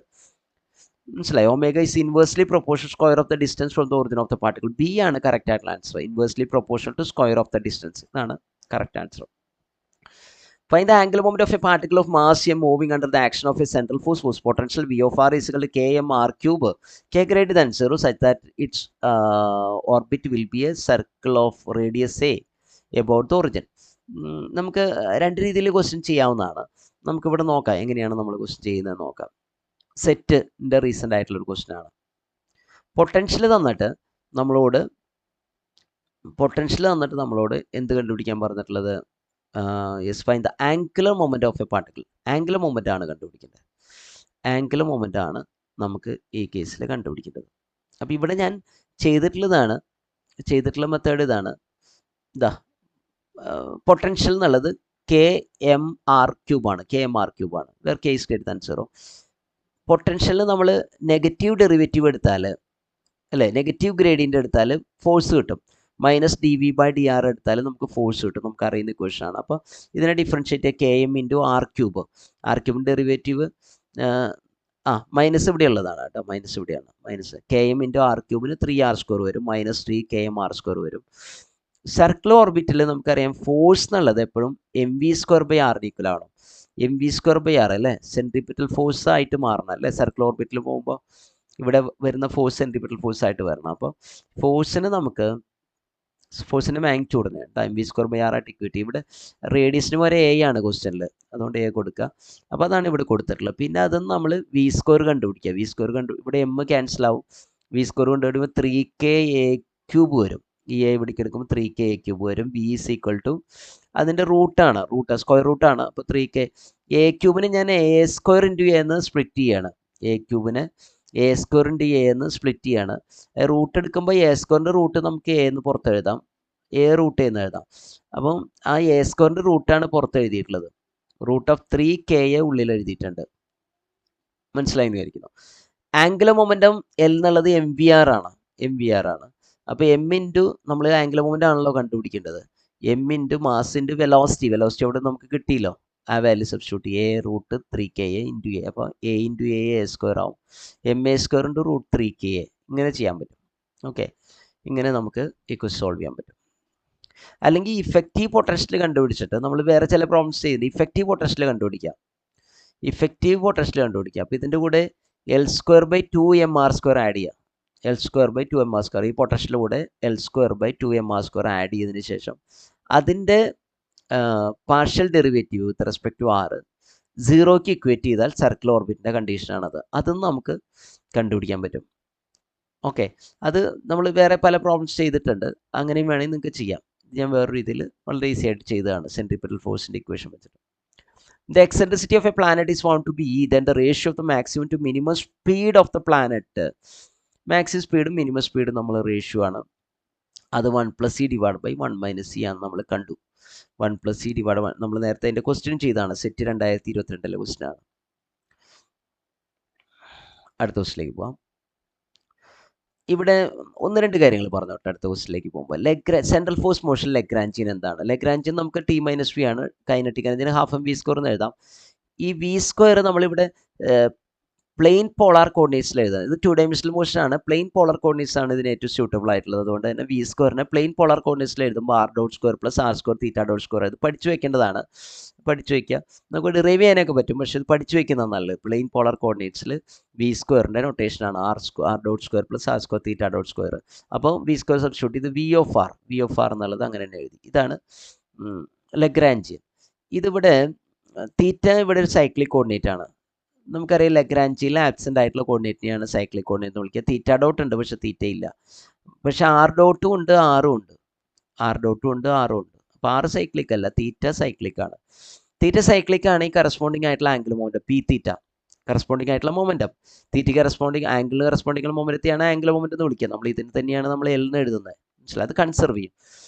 മനസ്സിലായി, omega is inversely proportional square of the distance from the origin of the particle. B ആണ് കറക്റ്റ് ആയിട്ടുള്ള answer, inversely proportional to square of the distance. ഇതാണ് correct answer. Find the angular moment of a particle of mass m moving under the action of a central force whose potential V of r is equal to km r cube, k greater than 0, such that its orbit will be a circle of radius a about the origin. നമുക്ക് രണ്ട് രീതിയിൽ ക്വസ്റ്റ്യൻ ചെയ്യാവുന്നതാണ്. നമുക്കിവിടെ നോക്കാം എങ്ങനെയാണ് നമ്മൾ ക്വസ്റ്റ്യൻ ചെയ്യുന്നത് നോക്കാം. സെറ്റിൻ്റെ റീസെൻ്റ് ആയിട്ടുള്ളൊരു ക്വസ്റ്റ്യൻ ആണ്. പൊട്ടൻഷ്യൽ തന്നിട്ട് നമ്മളോട് എന്ത് കണ്ടുപിടിക്കാൻ പറഞ്ഞിട്ടുള്ളത്? Yes, find the angular moment of a particle. Angular moment ആണ് കണ്ടുപിടിക്കേണ്ടത്. ആംഗുലർ മൊമെൻ്റ് ആണ് നമുക്ക് ഈ കേസിൽ കണ്ടുപിടിക്കേണ്ടത്. അപ്പോൾ ഇവിടെ ഞാൻ ചെയ്തിട്ടുള്ള മെത്തേഡ് ഇതാണ്. ഇതാ പൊട്ടൻഷ്യൽ എന്നുള്ളത് km r³ ആണ്. Where k is greater than 0. പൊട്ടൻഷ്യലിൽ നമ്മൾ നെഗറ്റീവ് ഡെറിവേറ്റീവ് എടുത്താൽ, അല്ലേ, നെഗറ്റീവ് ഗ്രേഡിയൻ്റ് എടുത്താൽ ഫോഴ്സ് കിട്ടും. -dv/dr എടുത്താൽ നമുക്ക് ഫോഴ്സ് കിട്ടും. നമുക്ക് അറിയുന്ന ഇക്വേഷൻ ആണ്. അപ്പോൾ ഇതിനെ differentiate km × r³. r³ derivative minus ഇവിടെ ഉള്ളതാണ് കേട്ടോ. മൈനസ് ഇവിടെയാണ്. km × r³ 3r² വരും. -3 km r² വരും. സർക്കിൾ ഓർബിറ്റിൽ നമുക്കറിയാം ഫോഴ്സ് എന്നുള്ളത് എപ്പോഴും mv²r ഈക്വൽ ആവണം. mv²r അല്ലേ, സെൻട്രിപിറ്റൽ ഫോഴ്സ് ആയിട്ട് മാറണം അല്ലേ. സർക്കിൾ ഓർബിറ്റിൽ പോകുമ്പോൾ ഇവിടെ വരുന്ന ഫോഴ്സ് സെൻട്രിപിറ്റൽ ഫോഴ്സ് ആയിട്ട് വരണം. അപ്പോൾ ഫോഴ്സിൻ്റെ മാഗ്നിറ്റ്യൂഡിന് mv²r ആയിട്ട് ഇക്വേറ്റ്. ഇവിടെ റേഡിയസിന് വരെ a ആണ് ക്വസ്റ്റ്യനിൽ, അതുകൊണ്ട് a കൊടുക്കുക. അപ്പോൾ അതാണ് ഇവിടെ കൊടുത്തിട്ടുള്ളത്. പിന്നെ അതൊന്ന് നമ്മൾ v² കണ്ടുപിടിക്കുക. ഇവിടെ m ക്യാൻസൽ ആവും. v² കണ്ടുപിടിക്കുമ്പോൾ 3ka³ വരും. ഈ a ഇവിടേക്ക് എടുക്കുമ്പോൾ 3ka³ വരും. v = അതിൻ്റെ സ്ക്വയർ റൂട്ടാണ്. അപ്പോൾ 3k. a³ ഞാൻ a² × a എന്ന് സ്പ്ലിറ്റ് ചെയ്യാണ്. a³ a² × a എന്ന് സ്പ്ലിറ്റ് ചെയ്യാണ്. റൂട്ട് എടുക്കുമ്പോൾ a² റൂട്ട് നമുക്ക് a എന്ന് പുറത്ത് എഴുതാം, a റൂട്ട് എന്ന് എഴുതാം. അപ്പം ആ a² റൂട്ടാണ് പുറത്ത് എഴുതിയിട്ടുള്ളത്. √3ka ഉള്ളിൽ എഴുതിയിട്ടുണ്ട്. മനസ്സിലായെന്ന് വിചാരിക്കുന്നു. ആംഗുലർ മൊമെൻറ്റം L എന്നുള്ളത് mvr ആണ്. അപ്പോൾ m ഇൻറ്റു നമ്മൾ ആംഗുലർ മൊമെൻ്റ് ആണല്ലോ കണ്ടുപിടിക്കേണ്ടത്. m into mass into velocity അവിടെ നമുക്ക് കിട്ടിയല്ലോ. ആ വാല്യൂ സബ്സ്റ്റിറ്റ്യൂട്ട് ചെയ്യുക. a√3ka × a. അപ്പോൾ a × a² ആവും. ma² × √3ka. ഇങ്ങനെ ചെയ്യാൻ പറ്റും. ഓക്കെ, ഇങ്ങനെ നമുക്ക് ഈ ക്വസ്റ്റ്യൻ സോൾവ് ചെയ്യാൻ പറ്റും. അല്ലെങ്കിൽ ഇഫക്റ്റീവ് പൊട്ടൻഷ്യൽ കണ്ടുപിടിച്ചിട്ട് നമ്മൾ വേറെ ചില പ്രോബ്ലംസ് ചെയ്ത് ഇഫക്റ്റീവ് പൊട്ടൻഷ്യൽ കണ്ടുപിടിക്കാം. അപ്പോൾ ഇതിൻ്റെ കൂടെ L²/2mr² ആഡ് ചെയ്യുക. L²/2mr². ഈ പൊട്ടൻഷ്യൽ കൂടെ L²/2mr² ആഡ് ചെയ്തതിന് ശേഷം അതിൻ്റെ partial derivative with respect to r 0ക്ക് ഇക്വേറ്റ് ചെയ്താൽ സർക്കിൾ ഓർബിറ്റിൻ്റെ കണ്ടീഷനാണത്. അതും നമുക്ക് കണ്ടുപിടിക്കാൻ പറ്റും. ഓക്കെ, അത് നമ്മൾ വേറെ പല പ്രോബ്ലംസ് ചെയ്തിട്ടുണ്ട്. അങ്ങനെയും വേണമെങ്കിൽ നിങ്ങൾക്ക് ചെയ്യാം. ഞാൻ വേറൊരു രീതിയിൽ വളരെ ഈസി ആയിട്ട് ചെയ്തതാണ് സെൻട്രിപിറ്റൽ ഫോഴ്സിൻ്റെ ഇക്വേഷൻ വെച്ചിട്ട്. The eccentricity of a planet is found to be then the ratio of the maximum to minimum speed of the planet. Maximum സ്പീഡും മിനിമം സ്പീഡും നമ്മൾ റേഷ്യോ ആണ്. അത് 1+c/1 - c ആണ് നമ്മൾ കണ്ടു. 1+c/1 നമ്മൾ നേരത്തെ അതിൻ്റെ ക്വസ്റ്റ്യൻ ചെയ്താണ്. സെറ്റ് 2022 ക്വസ്റ്റ്യൻ ആണ്. അടുത്ത ക്വസ്റ്റിലേക്ക് പോവാം. ഇവിടെ 1-2 കാര്യങ്ങൾ പറഞ്ഞു തൊട്ട് അടുത്ത ക്വസ്റ്റിലേക്ക് പോകുമ്പോൾ സെൻട്രൽ ഫോഴ്സ് മോഷൻ ലഗ്രാഞ്ചിയൻ എന്താണ്? ലഗ്രാഞ്ചിയൻ നമുക്ക് t-v ആണ്. കൈനറ്റിക് എനർജിന് ½ എന്ന് എഴുതാം. ഈ v² നമ്മളിവിടെ പ്ലെയിൻ പോളാർ കോർഡിനേറ്റ്സിൽ എഴുതാം. ഇത് 2 ഡൈമെൻഷണൽ മോഷൻ ആണ്. പ്ലെയിൻ പോളാർ കോർഡിനേറ്റ്സ് ആണ് ഇതിന് ഏറ്റവും സ്യൂട്ടബിൾ ആയിട്ടുള്ളത്. അതുകൊണ്ട് തന്നെ v² പ്ലെയിൻ പോളാർ കോർഡിനേറ്റ്സിൽ എഴുതുമ്പോൾ r² + r² θ². ഇത് പഠിച്ചു വെക്കേണ്ടതാണ്. പഠിച്ചു വയ്ക്കുക. നമുക്ക് ഡിറൈവ് ചെയ്യാനൊക്കെ പറ്റും, പക്ഷേ ഇത് പഠിച്ചു വയ്ക്കുന്നത് നല്ലത്. പ്ലെയിൻ പോളാർ കോർഡിനേറ്റ്സിൽ v² നൊട്ടേഷനാണ് r² + r² θ². അപ്പോൾ v² സബ്സ്റ്റിറ്റ്യൂട്ട് ഇത് v of r എന്നുള്ളത് അങ്ങനെ തന്നെ എഴുതി. ഇതാണ് ലഗ്രാഞ്ചിയൻ. ഇതിവിടെ തീറ്റ ഇവിടെ ഒരു സൈക്ലിക് കോർഡിനേറ്റ് ആണ്. നമുക്കറിയാം ലഗ്രാഞ്ചിയിൽ ആബ്സെൻ്റ് ആയിട്ടുള്ള കോർഡിനേറ്റിനെയാണ് സൈക്ലിക് കോർഡിനേറ്റ് എന്ന് വിളിക്കുക. θ ഉണ്ട്, പക്ഷേ തീറ്റ ഇല്ല. പക്ഷേ r⁻ഉം ഉണ്ട് r⁻ഉം ഉണ്ട്. അപ്പോൾ r സൈക്ലിക് അല്ല, തീറ്റ സൈക്ലിക് ആണ്. തീറ്റ സൈക്ലിക് ആണ്. ഈ കറസ്പോണ്ടിങ് ആയിട്ടുള്ള ആംഗിൾ മൊമെൻറ്റം p⁻, കറസ്പോണ്ടിങ് ആയിട്ടുള്ള മൊമെൻറ്റം തീറ്റയ്ക്ക് കറസ്പോണ്ടിങ് ആംഗിളിന് കറസ്പോണ്ടിങ് മൊമെൻറ്റത്തെയാണ് ആംഗിൾ മൊമെൻറ്റം എന്ന് വിളിക്കുക. നമ്മൾ ഇതിന് തന്നെയാണ് നമ്മൾ L എന്ന് എഴുതുന്നത്. മനസ്സിലായി? അത് കൺസർവ് ചെയ്യും.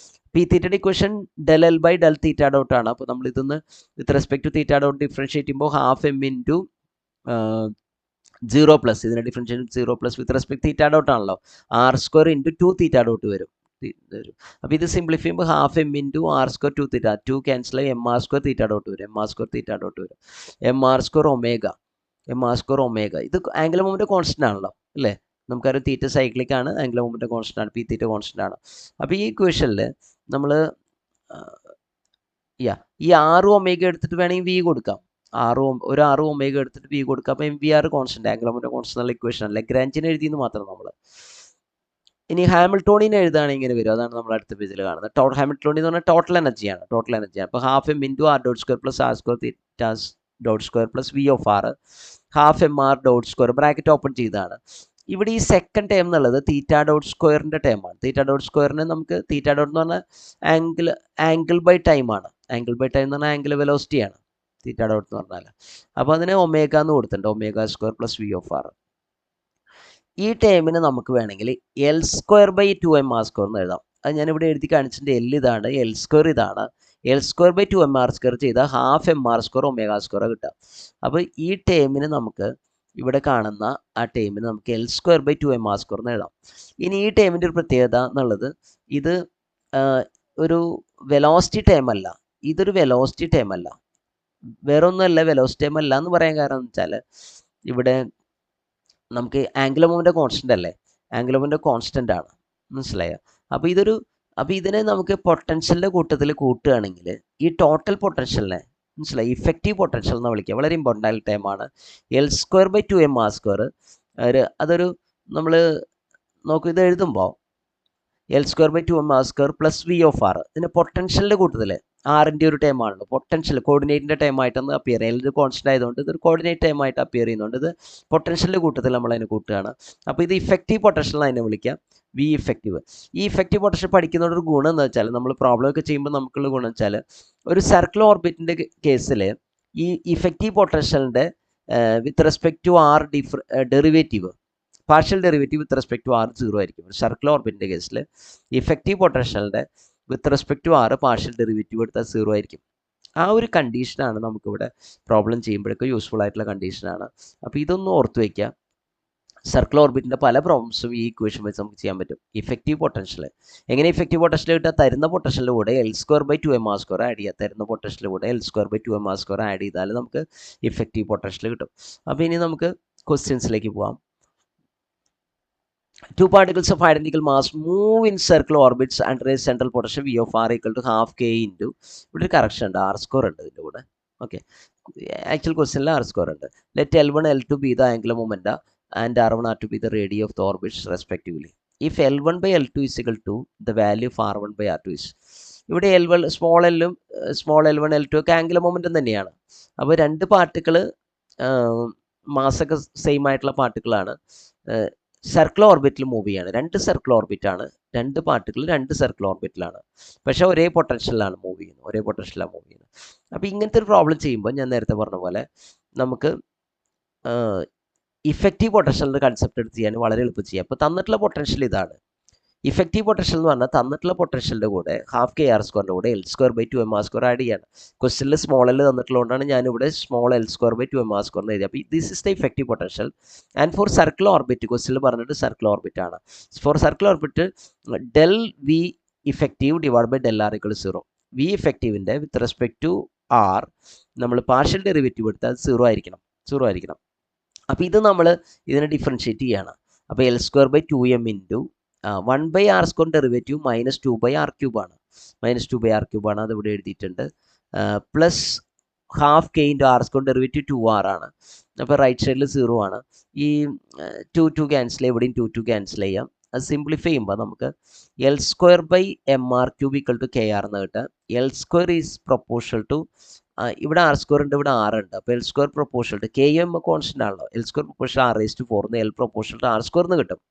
p⁻ ഇക്വേഷൻ ∂L/del θ⁻ ആണ്. അപ്പോൾ നമ്മൾ ഇതൊന്ന് വിത്ത് റെസ്പെക്ട് ടു θ⁻ ഡിഫറൻഷ്യേറ്റ് ചെയ്യുമ്പോൾ ½ m × 0+, ഇതിനെ ഡിഫറൻഷ്യേറ്റ് 0+ വിത്ത് റെസ്പെക്ട് θ⁻ ആണല്ലോ. r² × 2 θ⁻ വരും. അപ്പോൾ ഇത് സിംപ്ലിഫൈ ചെയ്യുമ്പോൾ ½ m × r² 2θ, 2 ക്യാൻസൽ ആയി mr² θ⁻ വരും. mr² omega. ഇത് ആംഗുലർ മൊമെൻറ്റം കോൺസ്റ്റൻ്റ് ആണല്ലോ, അല്ലേ? നമുക്കറിയാം തീറ്റ സൈക്ലിക് ആണ്, ആംഗുലർ മൊമെൻറ്റം കോൺസ്റ്റൻ്റ് ആണ്, p⁻ കോൺസ്റ്റൻ്റ് ആണ്. അപ്പോൾ ഈ ഇക്വേഷനിൽ നമ്മൾ ഈ 6 ഒമേഗ എടുത്തിട്ട് വേണമെങ്കിൽ വി കൊടുക്കാം. ഒരു 6 ഒമേഗ എടുത്തിട്ട് വി കൊടുക്കാം. അപ്പോൾ M V R constant, angular momentum constant ഉള്ള ഇക്വേഷൻ അല്ല, ലാഗ്രാഞ്ചിനെ എഴുതിയെന്ന് മാത്രം നമ്മൾ. ഇനി ഹാമിൽട്ടോണിയൻ എഴുതുകയാണെങ്കിൽ ഇങ്ങനെ വരും. അതാണ് നമ്മൾ അടുത്ത പേജിൽ കാണുന്നത്. ഹാമിൽട്ടോണിയൻ എന്ന് പറഞ്ഞാൽ ടോട്ടൽ എനർജിയാണ്. അപ്പോൾ half M into R dot square plus R square thetas dot square plus V of R half M R dot square bracket open ചെയ്താണ്. ഇവിടെ ഈ സെക്കൻഡ് ടേം എന്നുള്ളത് തീറ്റ ഡോട്ട് സ്ക്വയറിൻ്റെ ടേമാണ്. തീറ്റ ഡോട്ട് സ്ക്വയറിന് നമുക്ക് തീറ്റ ഡോട്ട് എന്ന് പറഞ്ഞാൽ ആംഗിൾ ബൈ ടൈം ആണ്. ആംഗിൾ ബൈ ടൈം എന്ന് പറഞ്ഞാൽ ആംഗിൾ വെലോസിറ്റിയാണ് തീറ്റ ഡോട്ട് എന്ന് പറഞ്ഞാൽ. അപ്പോൾ അതിന് ഒമേഗ എന്ന് കൊടുത്തിട്ടുണ്ട്, omega square plus V of R. ഈ ടേമിന് നമുക്ക് വേണമെങ്കിൽ എൽ സ്ക്വയർ ബൈ 2mr² എന്ന് എഴുതാം. അത് ഞാനിവിടെ എഴുതി കാണിച്ചിട്ടുണ്ട്. എൽ ഇതാണ്, എൽ സ്ക്വയർ ഇതാണ്. എൽ സ്ക്വയർ ബൈ 2mr² ചെയ്താൽ ഹാഫ് mr² ഒമേഗ സ്ക്വയർ കിട്ടുക. അപ്പോൾ ഈ ടേമിന് നമുക്ക് ഇവിടെ കാണുന്ന ആ ടേമിന് നമുക്ക് എൽ സ്ക്വയർ ബൈ 2mr² എന്ന് എഴുതാം. ഇനി ഈ ടേമിൻ്റെ ഒരു പ്രത്യേകത എന്നുള്ളത്, ഇത് ഒരു വെലോസിറ്റി ടേം അല്ല, ഇതൊരു വെലോസിറ്റി ടേം അല്ല, വേറെ ഒന്നുമല്ല. വെലോസിറ്റി ടേം അല്ല എന്ന് പറയാൻ കാരണം എന്ന് വെച്ചാൽ ഇവിടെ നമുക്ക് ആംഗുലർ മൊമെന്റം കോൺസ്റ്റന്റ് അല്ലേ, ആംഗുലർ മൊമെന്റം കോൺസ്റ്റന്റ് ആണ്, മനസ്സിലായോ? അപ്പോൾ ഇതിനെ നമുക്ക് പൊട്ടൻഷ്യലിൻ്റെ കൂട്ടത്തിൽ കൂട്ടുകയാണെങ്കിൽ ഈ ടോട്ടൽ പൊട്ടൻഷ്യലിനെ, മനസ്സിലായി, ഇഫക്റ്റീവ് പൊട്ടൻഷ്യൽ എന്ന് വിളിക്കുക. വളരെ ഇമ്പോർട്ടൻ്റ് ആയ ടൈമാണ്. L square by 2mr². അതൊരു നമ്മൾ നോക്കും, ഇത് എഴുതുമ്പോൾ L square by 2mr² plus V of R, ഇതിൻ്റെ പൊട്ടൻഷ്യലിൻ്റെ കൂട്ടത്തിൽ ആറിൻ്റെ ഒരു ടൈം ആണല്ലോ. പൊട്ടൻഷ്യൽ കോർഡിനേറ്റിൻ്റെ ടൈം ആയിട്ടൊന്ന് അപ്പിയർ ചെയ്യുക. ഇത് കോൺസ്റ്റന്റ് ആയതുകൊണ്ട് ഇതൊരു കോർഡിനേറ്റ് ടൈം ആയിട്ട് അപ്പിയർ ചെയ്യുന്നുണ്ട്. ഇത് പൊട്ടൻഷ്യലിൻ്റെ കൂട്ടത്തിൽ നമ്മൾ അതിനെ കൂട്ടുകയാണ്. അപ്പോൾ ഇത് ഇഫക്റ്റീവ് പൊട്ടൻഷ്യൽ അതിനെ വിളിക്കാം, വി ഇഫക്റ്റീവ്. ഈ ഇഫക്റ്റീവ് പൊട്ടൻഷ്യൽ പഠിക്കുന്നതോടൊരു ഗുണം എന്ന് വെച്ചാൽ, നമ്മൾ പ്രോബ്ലം ഒക്കെ ചെയ്യുമ്പോൾ നമുക്കുള്ള ഗുണം വെച്ചാൽ, ഒരു സർക്കിൾ ഓർബിറ്റിൻ്റെ കേസിൽ ഈ ഇഫക്റ്റീവ് പൊട്ടൻഷ്യലിൻ്റെ with respect to R derivative, partial derivative with respect to R 0 ആയിരിക്കും. ഒരു സർക്കിൾ ഓർബിറ്റിൻ്റെ കേസിൽ ഇഫക്റ്റീവ് പൊട്ടൻഷ്യലിൻ്റെ with respect to R partial derivative എടുത്താൽ 0 ആയിരിക്കും. ആ ഒരു കണ്ടീഷനാണ് നമുക്കിവിടെ പ്രോബ്ലം ചെയ്യുമ്പോഴൊക്കെ യൂസ്ഫുൾ ആയിട്ടുള്ള കണ്ടീഷനാണ്. അപ്പോൾ ഇതൊന്ന് ഓർത്ത് വയ്ക്കുക. സർക്കിൾ ഓർബിറ്റിൻ്റെ പല പ്രോബ്ലംസും ഈ ഇക്വേഷൻ വെച്ച് നമുക്ക് ചെയ്യാൻ പറ്റും. ഇഫക്റ്റീവ് പൊട്ടൻഷ്യൽ എങ്ങനെ ഇഫക്റ്റീവ് പൊട്ടൻഷ്യൽ കിട്ടുക? തരുന്ന പൊട്ടൻഷ്യലിൻ്റെ കൂടെ L square by 2mr² add ചെയ്യുക. തരുന്ന പൊട്ടൻഷ്യലിൻ്റെ കൂടെ L square by 2mr² add ചെയ്താൽ നമുക്ക് ഇഫക്റ്റീവ് പൊട്ടൻഷ്യൽ കിട്ടും. അപ്പോൾ ഇനി നമുക്ക് ക്വസ്റ്റ്യൻസിലേക്ക് പോകാം. Two particles of identical mass move in circular orbits under a central potential V of r equal to half k into, ഇവിടെ ഒരു കറക്ഷൻ ഉണ്ട്, ആർ സ്ക്വയർ ഉണ്ട് ഇതിൻ്റെ കൂടെ. ഓക്കെ, ആക്ച്വൽ ക്വസ്റ്റ്യനിൽ ആർ സ്ക്വയർ ഉണ്ട്. Let L1 L2 be the angular momenta and R1 R2 be the radii of the orbits respectively. If L1 by L2 is equal to the value of R1 by R2 is, ഇവിടെ L1 സ്മോൾ എല്ലും സ്മോൾ L1 L2 ഒക്കെ ആംഗുലർ മൊമെന്റം തന്നെയാണ്. അപ്പോൾ രണ്ട് പാർട്ടിക്കിൾ മാസൊക്കെ സെയിം ആയിട്ടുള്ള പാർട്ടിക്കിളാണ്, സർക്കിൾ ഓർബിറ്റിൽ മൂവ് ചെയ്യാണ്. രണ്ട് സർക്കിൾ ഓർബിറ്റാണ്, രണ്ട് പാർട്ടിക്കിൾ രണ്ട് സർക്കിൾ ഓർബിറ്റിലാണ്, പക്ഷേ ഒരേ പൊട്ടൻഷ്യലാണ് മൂവ് ചെയ്യുന്നത്. അപ്പോൾ ഇങ്ങനത്തെ ഒരു പ്രോബ്ലം ചെയ്യുമ്പോൾ ഞാൻ നേരത്തെ പറഞ്ഞ പോലെ നമുക്ക് ഇഫക്റ്റീവ് പൊട്ടൻഷ്യലിൻ്റെ കൺസെപ്റ്റ് എടുത്ത് ചെയ്യാൻ വളരെ എളുപ്പം ചെയ്യാം. അപ്പോൾ തന്നിട്ടുള്ള പൊട്ടൻഷ്യൽ ഇതാണ്. ഇഫക്റ്റീവ് പൊട്ടൻഷ്യൽ എന്ന് പറഞ്ഞാൽ തന്നിട്ടുള്ള പൊട്ടൻഷ്യലിൻ്റെ കൂടെ ഹാഫ് കെ ആർ സ്ക്വയറിൻ്റെ കൂടെ L square by 2mr² add ചെയ്യാണ്. ക്വസ്റ്റ്യനിൽ സ്മോൾ എൽ തന്നിട്ടുള്ളതുകൊണ്ടാണ് ഞാനിവിടെ small L square by 2mr² എന്ന് എഴുതി. അപ്പോൾ this is the effective potential. And for circle orbit, ക്വസ്റ്റ്യനിൽ പറഞ്ഞിട്ട് സർക്കിൾ ഓർബിറ്റ് ആണ്. For circle orbit del V effective divide by del R equal 0. V ഇഫക്റ്റീവിൻ്റെ വിത്ത് റെസ്പെക്ട് ടു ആർ നമ്മൾ പാർഷ്യൽ ഡെറിവേറ്റീവ് എടുത്താൽ 0 ആയിരിക്കണം. അപ്പോൾ ഇത് നമ്മൾ ഇതിനെ ഡിഫറൻഷ്യേറ്റ് ചെയ്യാണ്. അപ്പോൾ L square by 2m into 1 by R square derivative minus 2 by R cube ആണ്, അത് ഇവിടെ എഴുതിയിട്ടുണ്ട്. Plus half K into R square derivative 2r ആണ്. അപ്പോൾ റൈറ്റ് സൈഡിൽ 0 ആണ്. ഈ 2 ക്യാൻസൽ ചെയ്യാം, ഇവിടെയും 2 ക്യാൻസൽ ചെയ്യാം. അത് സിംപ്ലിഫൈ ചെയ്യുമ്പോൾ നമുക്ക് L square by mr cube equal to kr എന്ന് കിട്ടുക. L square is proportional to, ഇവിടെ ആർ സ്ക്വയർ ഉണ്ട്, ഇവിടെ ആർ ഉണ്ട്. അപ്പോൾ L square proportional to K M constant ആണല്ലോ, L square proportional r⁴ L proportional to R square എന്ന് കിട്ടും.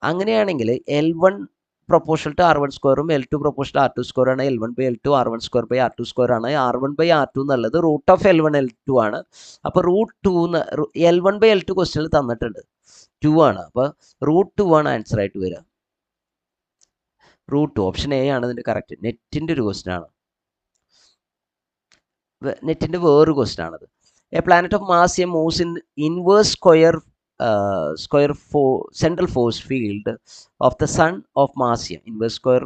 അങ്ങനെയാണെങ്കിൽ L1 പ്രൊപ്പോർഷണൽ ടു R1 സ്ക്വയറും L2 proportional to R2 square ആണ്. L1 by L2 R1 square by R2 square ആണ്. R1 ബൈ R2 എന്നുള്ളത് റൂട്ട് ഓഫ് L1 L2 ആണ്. അപ്പോൾ L1 ബൈ L2 ക്വസ്റ്റ്യനിൽ തന്നിട്ടുണ്ട് 2 ആണ്. അപ്പോൾ √2 ആണ് ആൻസർ ആയിട്ട് വരിക. √2 ഓപ്ഷൻ എ ആണ് ഇതിൻ്റെ കറക്റ്റ്. നെറ്റിൻ്റെ ഒരു ക്വസ്റ്റ്യൻ ആണ്, നെറ്റിൻ്റെ വേറൊരു ക്വസ്റ്റ്യൻ ആണത്. A planet of mass A moves in inverse square central force field of the sun of mass m. Inverse square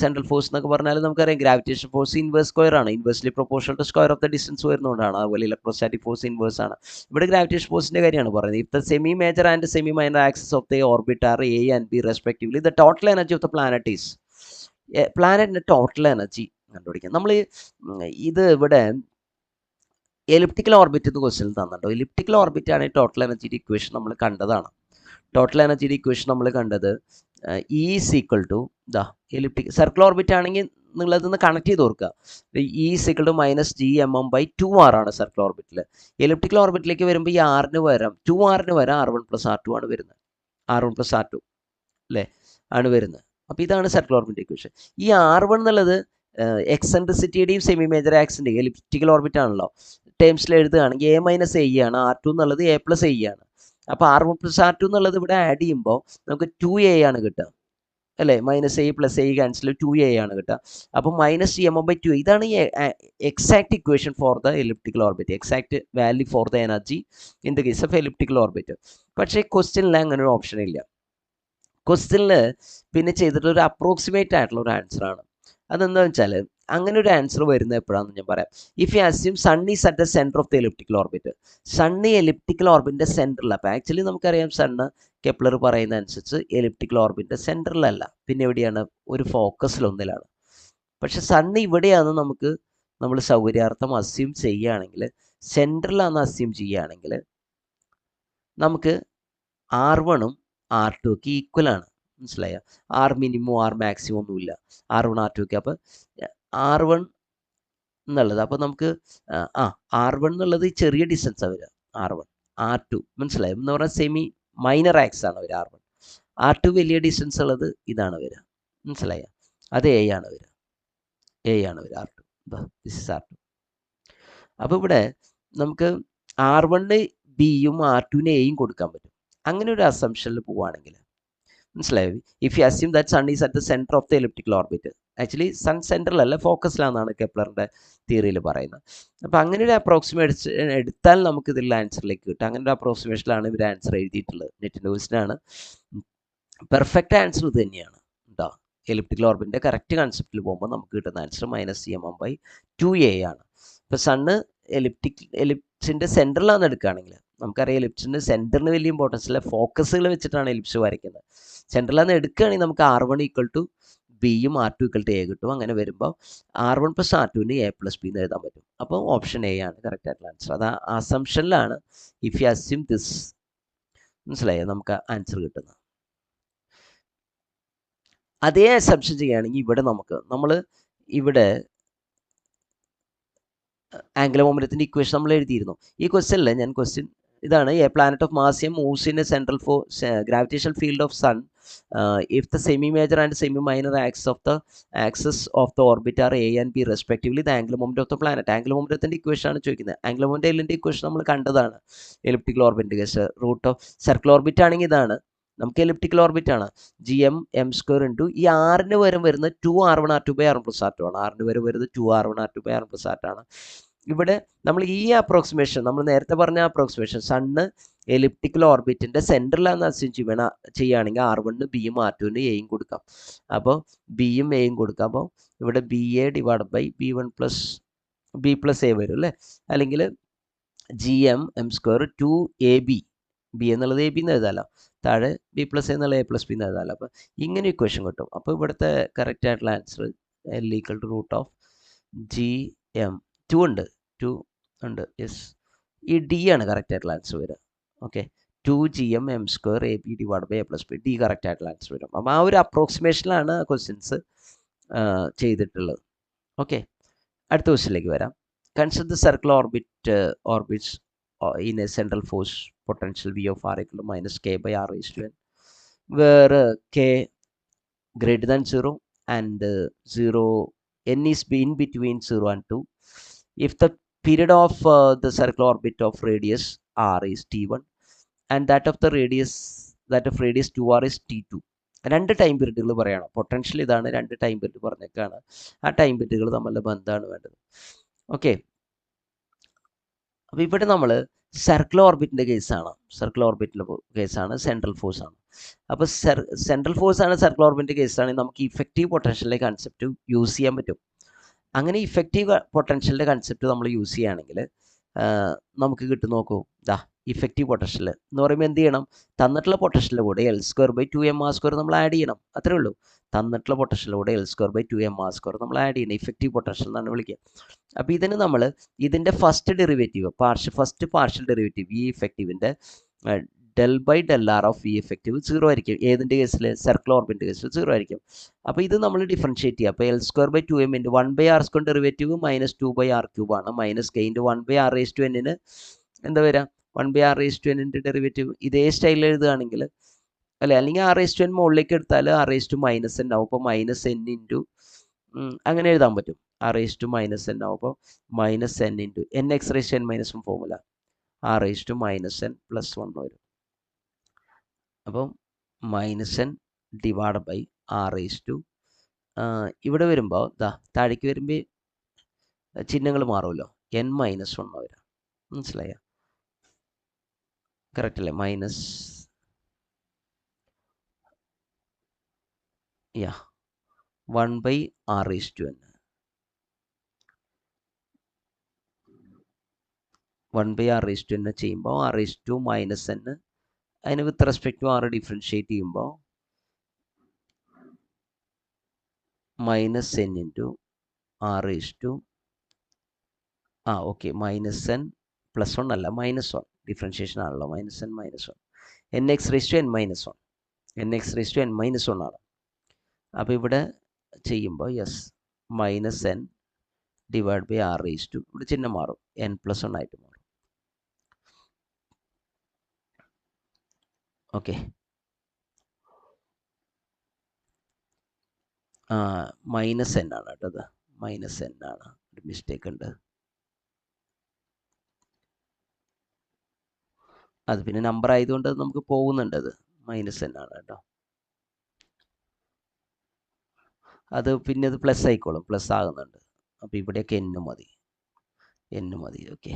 central force എന്നൊക്കെ പറഞ്ഞാൽ നമുക്കറിയാം ഗ്രാവിറ്റേഷൻ ഫോഴ്സ് ഇൻവേഴ്സ് സ്ക്വയർ ആണ്, inversely proportional to square of the distance വരുന്നതുകൊണ്ടാണ്. അതുപോലെ ഇലക്ട്രോസ്റ്റാറ്റിക് ഫോഴ്സ് ഇൻവേഴ്സ് ആണ്. ഇവിടെ ഗ്രാവിറ്റേഷൻ ഫോഴ്സിൻ്റെ കാര്യമാണ് പറയുന്നത്. If the semi major and semi minor axis of the orbit are A and B respectively, the total energy of the planet is, പ്ലാനറ്റിൻ്റെ ടോട്ടൽ എനർജി കണ്ടുപിടിക്കാം. നമ്മൾ ഇത് ഇവിടെ എലിപ്റ്റിക്കൽ ഓർബിറ്റ് എന്ന് ക്വസ്റ്റ്യൻ തന്നിട്ടുണ്ടോ. എലിപ്റ്റിക്കൽ ഓർബിറ്റ് ആണ് ടോട്ടൽ എനർജിയുടെ ഇക്വേഷൻ നമ്മൾ കണ്ടതാണ്. ടോട്ടൽ എനർജിയുടെ ഇക്വേഷൻ നമ്മൾ കണ്ടത് ഇ ഈസ് ഈക്വൽ ടു ദാ എലിപ്റ്റിക് സർക്കിൾ ഓർബിറ്റ് ആണെങ്കിൽ നിങ്ങളതൊന്ന് കണക്ട് ചെയ്ത് ഓർക്കുക. E is equal to -gmm/2r ആണ് സർക്കിൾ ഓർബിറ്റിൽ. എലിപ്റ്റിക്കൽ ഓർബിറ്റിലേക്ക് വരുമ്പോൾ ഈ ആറിന് പകരം 2r r1+r2 ആണ് വരുന്നത്. r1+r2 അല്ലേ ആണ് വരുന്നത്. അപ്പോൾ ഇതാണ് സർക്കിൾ ഓർബിറ്റ് ഇക്വേഷൻ. ഈ r1 എന്നുള്ളത് എക്സെൻട്രിസിറ്റിയുടെയും സെമി മേജർ ആക്സിൻ്റെയും എലിപ്റ്റിക്കൽ ഓർബിറ്റ് ആണല്ലോ. ടേംസിൽ എഴുതുകയാണെങ്കിൽ a-a ആണ്, r2 എന്നുള്ളത് a+a ആണ്. അപ്പോൾ r1+r2 എന്നുള്ളത് ഇവിടെ ആഡ് ചെയ്യുമ്പോൾ നമുക്ക് 2a ആണ് കിട്ടുക അല്ലേ. -a+a ക്യാൻസൽ 2a ആണ് കിട്ടുക. അപ്പോൾ -gmm/2 ഇതാണ് ഈ exact equation for the elliptical orbit, exact value for the energy in the case of elliptical orbit. പക്ഷേ ക്വസ്റ്റ്യനിൽ അങ്ങനെ ഒരു ഓപ്ഷൻ ഇല്ല. ക്വസ്റ്റ്യനിൽ പിന്നെ ചെയ്തിട്ടുള്ള ഒരു അപ്രോക്സിമേറ്റ് ആയിട്ടുള്ള ഒരു ആൻസറാണ്. അതെന്താണെന്ന് വെച്ചാൽ അങ്ങനെ ഒരു ആൻസർ വരുന്നത് എപ്പോഴാണെന്ന് ഞാൻ പറയാം. If you assume sun is at the center of the elliptical orbit. Sun elliptical ഓർബിറ്റിൻ്റെ സെൻറ്ററിൽ. അപ്പോൾ ആക്ച്വലി നമുക്കറിയാം സണ്ണ് കെപ്ലർ പറയുന്ന അനുസരിച്ച് എലിപ്റ്റിക്കൽ ഓർബിറ്റിൻ്റെ സെൻറ്ററിലല്ല, പിന്നെ എവിടെയാണ്, ഒരു ഫോക്കസിലൊന്നിലാണ്. പക്ഷെ സണ്ണ് ഇവിടെയാണ് നമ്മൾ സൗകര്യാർത്ഥം അസ്യൂം ചെയ്യുകയാണെങ്കിൽ, സെൻറ്ററിലാണെന്ന് അസ്യൂം ചെയ്യുകയാണെങ്കിൽ നമുക്ക് r1ഉം r2 ഒക്കെ ഈക്വൽ ആണ്. മനസ്സിലായോ? ആർ മിനിമം ആർ മാക്സിമം ഒന്നുമില്ല. r1 r2 ഒക്കെ. അപ്പോൾ r1 എന്നുള്ളത് അപ്പോൾ നമുക്ക് r1 എന്നുള്ളത് ചെറിയ ഡിസ്റ്റൻസാണ് വരിക. r1 r2 മനസ്സിലായോ എന്ന് പറഞ്ഞാൽ സെമി മൈനർ ആക്സ് ആണ് വരിക. r1 r2 വലിയ ഡിസ്റ്റൻസ് ഉള്ളത് ഇതാണ് വരിക. മനസ്സിലായോ? അത് a ആണ് വരിക. r2. This is r2. അപ്പോൾ ഇവിടെ നമുക്ക് r1 ബിയും r2 എയും കൊടുക്കാൻ പറ്റും. അങ്ങനെ ഒരു അസംഷനിൽ പോവുകയാണെങ്കിൽ മനസ്സിലായോ? If you assume that sun is at the center of the elliptical orbit. Actually sun സെൻറ്ററിലല്ല, ഫോക്കസിലാണെന്നാണ് കെപ്ലറിൻ്റെ തിയറിയിൽ പറയുന്നത്. അപ്പോൾ അങ്ങനെ ഒരു അപ്രോക്സിമേഷൻ എടുത്താൽ നമുക്ക് ഇതിൽ ആൻസറിലേക്ക് കിട്ടും. അങ്ങനെ ഒരു അപ്രോക്സിമേഷനിലാണ് ഇവർ ആൻസർ എഴുതിയിട്ടുള്ളത്. നെറ്റിൻ്റെ ക്വസ്റ്റ്യനാണ്. പെർഫെക്റ്റ് ആൻസർ ഇത് തന്നെയാണ് കേട്ടോ. എലിപ്റ്റിക്കൽ ഓർബിറ്റിൻ്റെ കറക്റ്റ് കൺസെപ്റ്റിൽ പോകുമ്പോൾ നമുക്ക് കിട്ടുന്ന ആൻസർ -gmm/2a ആണ്. ഇപ്പോൾ സണ്ണ് എലിപ്സിൻ്റെ സെൻറ്ററിലാണ് എടുക്കുകയാണെങ്കിൽ നമുക്കറിയാം എലിപ്സിൻ്റെ സെൻറ്ററിന് വലിയ ഇമ്പോർട്ടൻസ് ഇല്ല, ഫോക്കസുകൾ വെച്ചിട്ടാണ് എലിപ്സ് വരയ്ക്കുന്നത്. സെൻറ്ററിലാണ് എടുക്കുകയാണെങ്കിൽ നമുക്ക് r1 = ബിയും r2 = a കിട്ടും. അങ്ങനെ വരുമ്പോൾ r1+r2 a+b എന്ന് എഴുതാൻ പറ്റും. അപ്പോൾ ഓപ്ഷൻ എ ആണ് കറക്റ്റ് ആയിട്ടുള്ള ആൻസർ. അത് അസംഷനിലാണ് ഇഫ് യു അസ്യൂം ദിസ്. മനസ്സിലായോ? നമുക്ക് ആൻസർ കിട്ടുന്നത്. അതേ അസംഷൻ ചെയ്യുകയാണെങ്കിൽ നമ്മൾ ഇവിടെ ആംഗുലർ മൊമെന്റത്തിന്റെ ഇക്വേഷൻ നമ്മൾ എഴുതിയിരുന്നു. ഈ ക്വസ്റ്റ്യനിൽ ഞാൻ ഇതാണ്: A planet of mass m moves in a central gravitational field of sun if the semi major and semi minor axis of the orbit are a and b respectively the angular moment of the planet. Angular മൊമെന്റത്തിന്റെ ഇക്വേഷൻ ആണ് ചോദിക്കുന്നത്. ആംഗുലർ മൊമെന്റ് എല്ലിന്റെ ഇക്വേഷൻ നമ്മൾ കണ്ടതാണ്. Elliptical orbit case root of circle orbit ആണെങ്കിൽ ഇതാണ്. നമുക്ക് എലിപ്റ്റിക്കൽ ഓർബിറ്റ് ആണ്. gm m² ഈ ആറിന് വരെ വരുന്നത് 2r1r2/r1+r2 ആണ്. ആറിന് വരെ വരുന്നത് 2r1r2/r1+r2 ആണ്. ഇവിടെ നമ്മൾ ഈ അപ്രോക്സിമേഷൻ, നമ്മൾ നേരത്തെ പറഞ്ഞ അപ്രോക്സിമേഷൻ, സണ്ണ് എലിപ്റ്റിക്കൽ ഓർബിറ്റിന്റെ സെൻറ്ററിലാണെന്ന് അസ്യൂം ചെയ്യുകയാണെങ്കിൽ r1 ബിയും r2 എയും കൊടുക്കാം. അപ്പോൾ ബിയും എയും കൊടുക്കാം. അപ്പോൾ ഇവിടെ BA/b1+b+a വരും അല്ലേ. അല്ലെങ്കിൽ gm m² 2ab. ബി എന്നുള്ളത് ab എന്ന് എഴുതാമല്ലോ, താഴെ b+a എന്നുള്ള a+b എന്ന് എഴുതാമല്ലോ. അപ്പോൾ ഇങ്ങനെ ഇക്വേഷൻ കിട്ടും. അപ്പോൾ ഇവിടുത്തെ കറക്റ്റ് ആയിട്ടുള്ള ആൻസർ L = √gm 2 ഉണ്ട്. യെസ്, ഈ ഡി ആണ് കറക്റ്റ് ആയിട്ടുള്ള ആൻസർ വരിക. Okay, 2gm m² ab/a+b. D correct ആയിട്ടുള്ള ആൻസർ വരും. അപ്പോൾ ആ ഒരു അപ്രോക്സിമേഷനിലാണ് ക്വസ്റ്റ്യൻസ് ചെയ്തിട്ടുള്ളത്. ഓക്കെ, അടുത്ത ക്വസ്റ്റ്യനിലേക്ക് വരാം. Consider the circle orbits in a central force potential V of r = -k/r⁴n, where k greater than 0 and 0 n is in between 0 and 2. If the period of the circular orbit of radius r is t1 and that of radius 2r is t2. രണ്ട് ടൈം പീരീഡുകൾ പറയണം. പൊട്ടൻഷ്യൽ ഇതാണ്, രണ്ട് ടൈം പീരീഡ് പറഞ്ഞേക്കാണ്. ആ ടൈം പീരീഡുകൾ തമ്മിലുള്ള ബന്ധമാണ് വേണ്ടത്. ഓക്കെ, അപ്പോൾ ഇവിടെ നമ്മൾ സർക്കിൾ ഓർബിറ്റിൻ്റെ കേസാണ്. സെൻട്രൽ ഫോഴ്സ് ആണ്. അപ്പോൾ സെൻട്രൽ ഫോഴ്സ് ആണ് സർക്കിൾ ഓർബിറ്റിൻ്റെ കേസാണെങ്കിൽ നമുക്ക് ഇഫക്റ്റീവ് പൊട്ടൻഷ്യലിൻ്റെ കൺസെപ്റ്റ് യൂസ് ചെയ്യാൻ പറ്റും. അങ്ങനെ ഇഫക്റ്റീവ് പൊട്ടൻഷ്യലിൻ്റെ കൺസെപ്റ്റ് നമ്മൾ യൂസ് ചെയ്യുകയാണെങ്കിൽ നമുക്ക് കിട്ടും. നോക്കൂ, ദാ ഇഫക്റ്റീവ് പൊട്ടൻഷ്യൽ എന്ന് പറയുമ്പോൾ എന്ത് ചെയ്യണം? തന്നിട്ടുള്ള പൊട്ടൻഷ്യലിൻ്റെ കൂടെ L²/2mr² നമ്മൾ ആഡ് ചെയ്യണം. അത്രേ ഉള്ളൂ. തന്നിട്ടുള്ള പൊട്ടൻഷ്യലിൻ്റെ കൂടെ L²/2mr² നമ്മൾ ആഡ് ചെയ്യണം. ഇഫക്റ്റീവ് പൊട്ടൻഷ്യൽ എന്നാണ് വിളിക്കുക. അപ്പോൾ ഇതിന് നമ്മൾ ഇതിൻ്റെ first derivative first partial derivative ഈ ഇഫക്റ്റീവിൻ്റെ del/del r ഓഫ് ഈ ഇഫക്റ്റീവ് 0 ആയിരിക്കും. ഏതിൻ്റെ കേസിൽ? സർക്കിൾ ഓർബിറ്റിൻ്റെ കേസിൽ 0 ആയിരിക്കും. അപ്പോൾ ഇത് നമ്മൾ ഡിഫറൻഷ്യേറ്റ് ചെയ്യുക. അപ്പോൾ L²/2m × 1/r² ഡെറിവേറ്റീവ് -2/r³ ആണ്. മൈനസ് k × 1/r⁻n എന്താ വരിക? 1/r⁻n ഡെറിവേറ്റീവ് ഇതേ സ്റ്റൈലിൽ എഴുതുകയാണെങ്കിൽ അല്ലെങ്കിൽ r⁻n മുകളിലേക്ക് എടുത്താൽ r⁻n ആവും. അപ്പോൾ -n ഇൻറ്റു അങ്ങനെ എഴുതാൻ പറ്റും. r⁻n ആവും. അപ്പോൾ -n into nx⁻n−1 formula r⁻n + 1 വരും. അപ്പം -n ഡിവൈഡ് ബൈ r⁻. ഇവിടെ വരുമ്പോൾ താഴേക്ക് വരുമ്പോൾ ചിഹ്നങ്ങൾ മാറുമല്ലോ. n-1 വരാം. മനസ്സിലായോ? കറക്റ്റ് അല്ലേ? -1/r⁻n 1/r⁻n ചെയ്യുമ്പോൾ r⁻n അതിന് with respect to r differentiate ചെയ്യുമ്പോൾ -n into r⁻. Okay, -n + 1 അല്ല, -1 ഡിഫറൻഷ്യേഷൻ ആണല്ലോ. -n -1 nx⁻n−1 nx⁻n−1 ആണ്. അപ്പോൾ ഇവിടെ ചെയ്യുമ്പോൾ -n ഡിവൈഡ് ബൈ r⁻. ഇവിടെ ചിഹ്നം മാറും, n+1 ആയിട്ട് മാറും. ഓക്കെ, -n ആണ് കേട്ടോ. അത് -n ആണ്, ഒരു മിസ്റ്റേക്ക് ഉണ്ട്. അത് പിന്നെ നമ്പർ ആയതുകൊണ്ട് നമുക്ക് പോകുന്നുണ്ട്. അത് -n ആണ് കേട്ടോ. അത് പിന്നെ അത് പ്ലസ് ആയിക്കോളും, പ്ലസ് ആകുന്നുണ്ട്. അപ്പോൾ ഇവിടെയൊക്കെ n മതി. ഓക്കെ,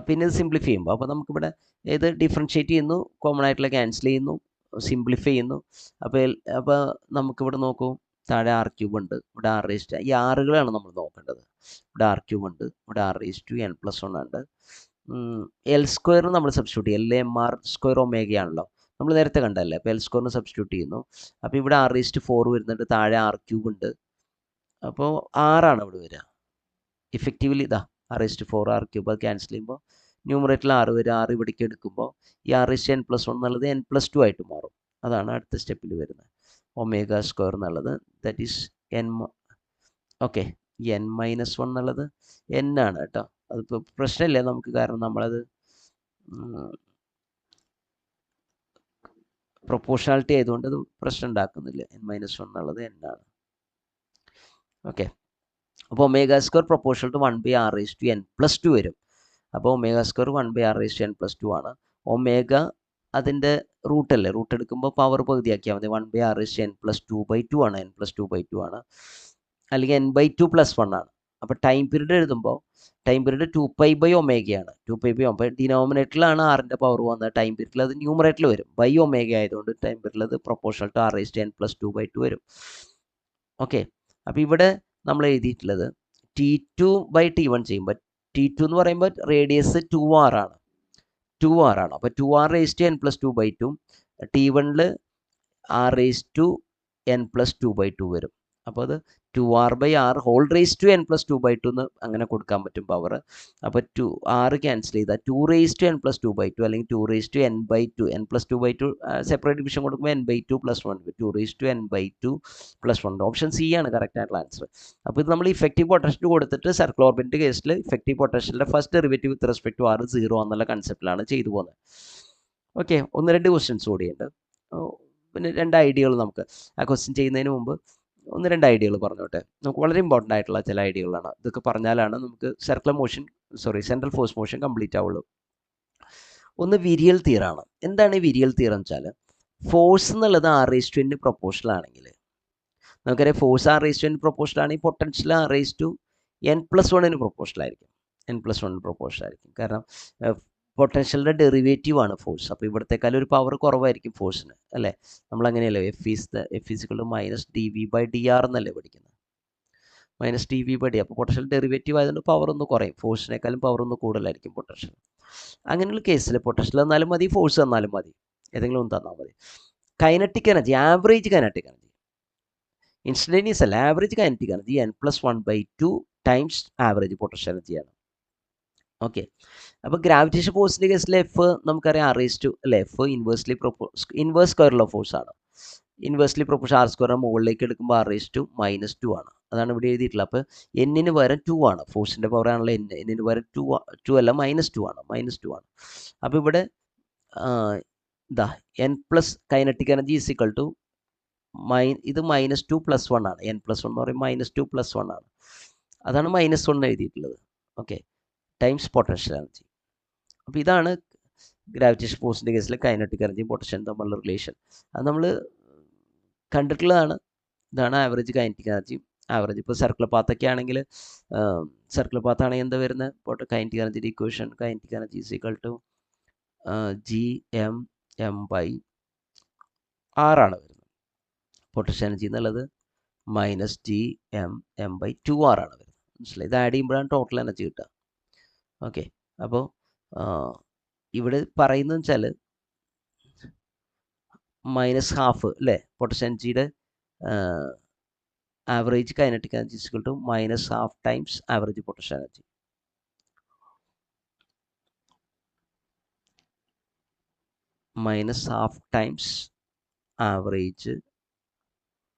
പിന്നെ ഇത് സിംപ്ലിഫൈ ചെയ്യുമ്പോൾ അപ്പോൾ നമുക്കിവിടെ ഇത് ഡിഫറൻഷ്യേറ്റ് ചെയ്യുന്നു, കോമൺ ആയിട്ടുള്ള ക്യാൻസൽ ചെയ്യുന്നു, സിംപ്ലിഫൈ ചെയ്യുന്നു. അപ്പോൾ നമുക്കിവിടെ നോക്കൂ, താഴെ r³ ഉണ്ട്, ഇവിടെ r⁻. ഈ ആറുകളാണ് നമ്മൾ നോക്കേണ്ടത്. ഇവിടെ r³ ഉണ്ട്, ഇവിടെ r⁻n+1 ഉണ്ട്. L² നമ്മൾ സബ്സ്റ്റിറ്റ്യൂട്ട് ചെയ്യും. L(mr²ω) ആണല്ലോ, നമ്മൾ നേരത്തെ കണ്ടല്ലേ. അപ്പോൾ L² സബ്സ്റ്റിറ്റ്യൂട്ട് ചെയ്യുന്നു. അപ്പോൾ ഇവിടെ r⁻4 വരുന്നുണ്ട്, താഴെ r³ ഉണ്ട്. അപ്പോൾ 6 ആണ് ഇവിടെ വരിക. ഇഫക്റ്റീവ്ലി r⁻4 r³ അത് ക്യാൻസൽ ചെയ്യുമ്പോൾ ന്യൂമറേറ്ററിൽ 6 വരും. 6 ഇവിടേക്ക് എടുക്കുമ്പോൾ ഈ r⁻n+1 എന്നുള്ളത് n+2 ആയിട്ട് മാറും. അതാണ് അടുത്ത സ്റ്റെപ്പിൽ വരുന്നത്. ω² എന്നുള്ളത് that is n. Okay, n-1 എന്നുള്ളത് n ആണ് കേട്ടോ. അതിപ്പോൾ പ്രശ്നമില്ല നമുക്ക്, കാരണം നമ്മളത് പ്രൊപ്പോർഷണാലിറ്റി ആയതുകൊണ്ട് അത് പ്രശ്നം ഉണ്ടാക്കുന്നില്ല. n-1 എന്നുള്ളത് n ആണ്. ഓക്കെ, അപ്പോൾ ω² പ്രൊപ്പോർഷണൽ ടു 1/r⁻n+2 വരും. അപ്പോൾ ω² 1/r⁻n+2 ആണ്. അതിൻ്റെ റൂട്ടല്ലേ, റൂട്ട് എടുക്കുമ്പോൾ പവർ പകുതിയാക്കിയാൽ മതി. 1/r⁻n+2/2 ആണ്, n+2/2 ആണ്, അല്ലെങ്കിൽ n/2 + 1 ആണ്. അപ്പോൾ ടൈം പീരീഡ് എഴുതുമ്പോൾ ടൈം പീരീഡ് 2π/ω ആണ്. 2π/ω. അപ്പോൾ ഡിനോമിനേറ്ററിലാണ് ആറിൻ്റെ പവർ വന്നത്. ടൈം പീരീഡിൽ അത് ന്യൂമറേറ്ററിൽ വരും. ω ആയതുകൊണ്ട് ടൈം പീരീഡിൽ അത് പ്രൊപ്പോർഷണൽ ടു r⁻n+2/2 വരും. ഓക്കെ, അപ്പോൾ ഇവിടെ നമ്മൾ എഴുതിയിട്ടുള്ളത് T2/T1 ചെയ്യുമ്പോൾ T2 എന്ന് പറയുമ്പോൾ റേഡിയസ് 2r ആണ്. അപ്പോൾ 2r⁻n+2/2 T1ൽ r⁻n+2/2 വരും. അപ്പോൾ അത് 2r/r⁻n+2/2 എന്ന് അങ്ങനെ കൊടുക്കാൻ പറ്റും പവർ. അപ്പോൾ r ക്യാൻസൽ ചെയ്താൽ 2r⁻n+2/2 അല്ലെങ്കിൽ 2n/2 n+2/2 സെപ്പറേറ്റ് ഡിവിഷൻ കൊടുക്കുമ്പോൾ n/2 + 1 2n/2 + 1. ഓപ്ഷൻ സി ആണ് കറക്റ്റ് ആയിട്ടുള്ള ആൻസർ. അപ്പോൾ ഇത് നമ്മൾ ഇഫക്റ്റീവ് പൊട്ടൻഷ്യൽ കൊടുത്തിട്ട് സർക്കിൾ ഓർബിറ്റിൻ്റെ കേസിൽ ഇഫക്റ്റീവ് പൊട്ടൻഷ്യലിൻ്റെ first derivative with respect to r 0 എന്നുള്ള കൺസെപ്റ്റിലാണ് ചെയ്തു പോകുന്നത്. ഓക്കെ, 1-2 ക്വസ്റ്റ്യൻസ് കൂടിയുണ്ട്. പിന്നെ 2 ഐഡിയകൾ നമുക്ക് ആ ക്വസ്റ്റ്യൻ ചെയ്യുന്നതിന് മുമ്പ് 1-2 ഐഡിയകൾ പറഞ്ഞോട്ടെ. നമുക്ക് വളരെ ഇമ്പോർട്ടൻ്റ് ആയിട്ടുള്ള ചില ഐഡിയകളാണ്. ഇതൊക്കെ പറഞ്ഞാലാണ് നമുക്ക് സെൻട്രൽ ഫോഴ്സ് മോഷൻ കംപ്ലീറ്റ് ആവുള്ളൂ. ഒന്ന് വിരിയൽ തിയറാണ്. എന്താണ് ഈ വിരിയൽ തിയറം വെച്ചാൽ, ഫോഴ്സ് എന്നുള്ളത് r⁻n പ്രൊപ്പോർഷണൽ ആണെങ്കിൽ നമുക്കറിയാം, ഫോഴ്സ് r⁻n പ്രൊപ്പോർഷണൽ ആണെങ്കിൽ പൊട്ടൻഷ്യൽ r⁻n+1 പ്രൊപ്പോർഷണൽ ആയിരിക്കും. n+1 പ്രൊപ്പോർഷണൽ ആയിരിക്കും. കാരണം പൊട്ടൻഷ്യലിൻ്റെ ഡെറിവേറ്റീവ് ആണ് ഫോഴ്സ്. അപ്പോൾ ഇവിടത്തേക്കാളും ഒരു പവർ കുറവായിരിക്കും ഫോഴ്സിന്, അല്ലേ? നമ്മൾ അങ്ങനെയല്ലേ F = -dv/dr എന്നല്ലേ പഠിക്കുന്നത്. Minus T V by D. അപ്പോൾ പൊട്ടൻഷ്യൽ ഡെറിവേറ്റീവ് ആയതുകൊണ്ട് പവർ ഒന്ന് കുറയും, ഫോഴ്സിനേക്കാളും പവർ ഒന്ന് കൂടുതലായിരിക്കും പൊട്ടൻഷ്യൽ. അങ്ങനെയുള്ള കേസിൽ പൊട്ടൻഷ്യൽ തന്നാലും മതി, ഫോഴ്സ് തന്നാലും മതി, ഏതെങ്കിലും ഒന്ന് തന്നാൽ മതി. Kinetic energy, average kinetic energy, instantaneous അല്ല, average kinetic energy n+1/2 times average potential എനർജിയാണ്. ഓക്കെ, അപ്പോൾ ഗ്രാവിറ്റേഷൻ ഫോഴ്സിൻ്റെ കേസിൽ എഫ് നമുക്കറിയാം r⁻², അല്ലേ, F inverse square of force ആണ്. ഇൻവേഴ്സ്ലി പ്രൊപ്പോർഷൻ r² മുകളിലേക്ക് എടുക്കുമ്പോൾ r⁻² ആണ്. അതാണ് ഇവിടെ എഴുതിയിട്ടുള്ളത്. അപ്പോൾ എന്നിന് പകരം 2 ആണ്, ഫോഴ്സിൻ്റെ പവർ ആണല്ലോ എന്നിന് പകരം 2 അല്ല -2 ആണ്, -2 ആണ്. അപ്പോൾ ഇവിടെ ഇതാ n+ kinetic energy is equal to ഇത് -2 + 1 ആണ്. n+1 എന്ന് പറയുമ്പോൾ -2 + 1 ആണ്. അതാണ് -1 എഴുതിയിട്ടുള്ളത്. Okay, times potential energy. അപ്പോൾ ഇതാണ് ഗ്രാവിറ്റേഷൻ ഫോഴ്സിൻ്റെ കേസിൽ കൈനറ്റിക് എനർജിയും പൊട്ടൻഷ്യലും തമ്മിലുള്ള റിലേഷൻ. അത് നമ്മൾ കണ്ടിട്ടുള്ളതാണ്. ഇതാണ് ആവറേജ് കൈനറ്റിക് എനർജി. ആവറേജ് ഇപ്പോൾ സർക്കുലർ പാത്തൊക്കെ ആണെങ്കിൽ, സർക്കുലർ പാത്താണെങ്കിൽ എന്താ വരുന്നത്, കൈനറ്റിക് എനർജിയുടെ equation, kinetic energy is equal to gm/r ആണ് വരുന്നത്. പൊട്ടൻഷ്യൽ എനർജി എന്നുള്ളത് -gm/2r ആണ് വരുന്നത്. മനസ്സിലായി? ഇത് ആഡ് ചെയ്യുമ്പോഴാണ് ടോട്ടൽ എനർജി കിട്ടുക. ഓക്കെ, അപ്പോൾ ഇവിടെ പറയുന്നത് വെച്ചാൽ -12 അല്ലേ, പൊട്ടൻഷ്യൽ എനർജിയുടെ average kinetic energy is equal to -12 times average potential energy. -12 times average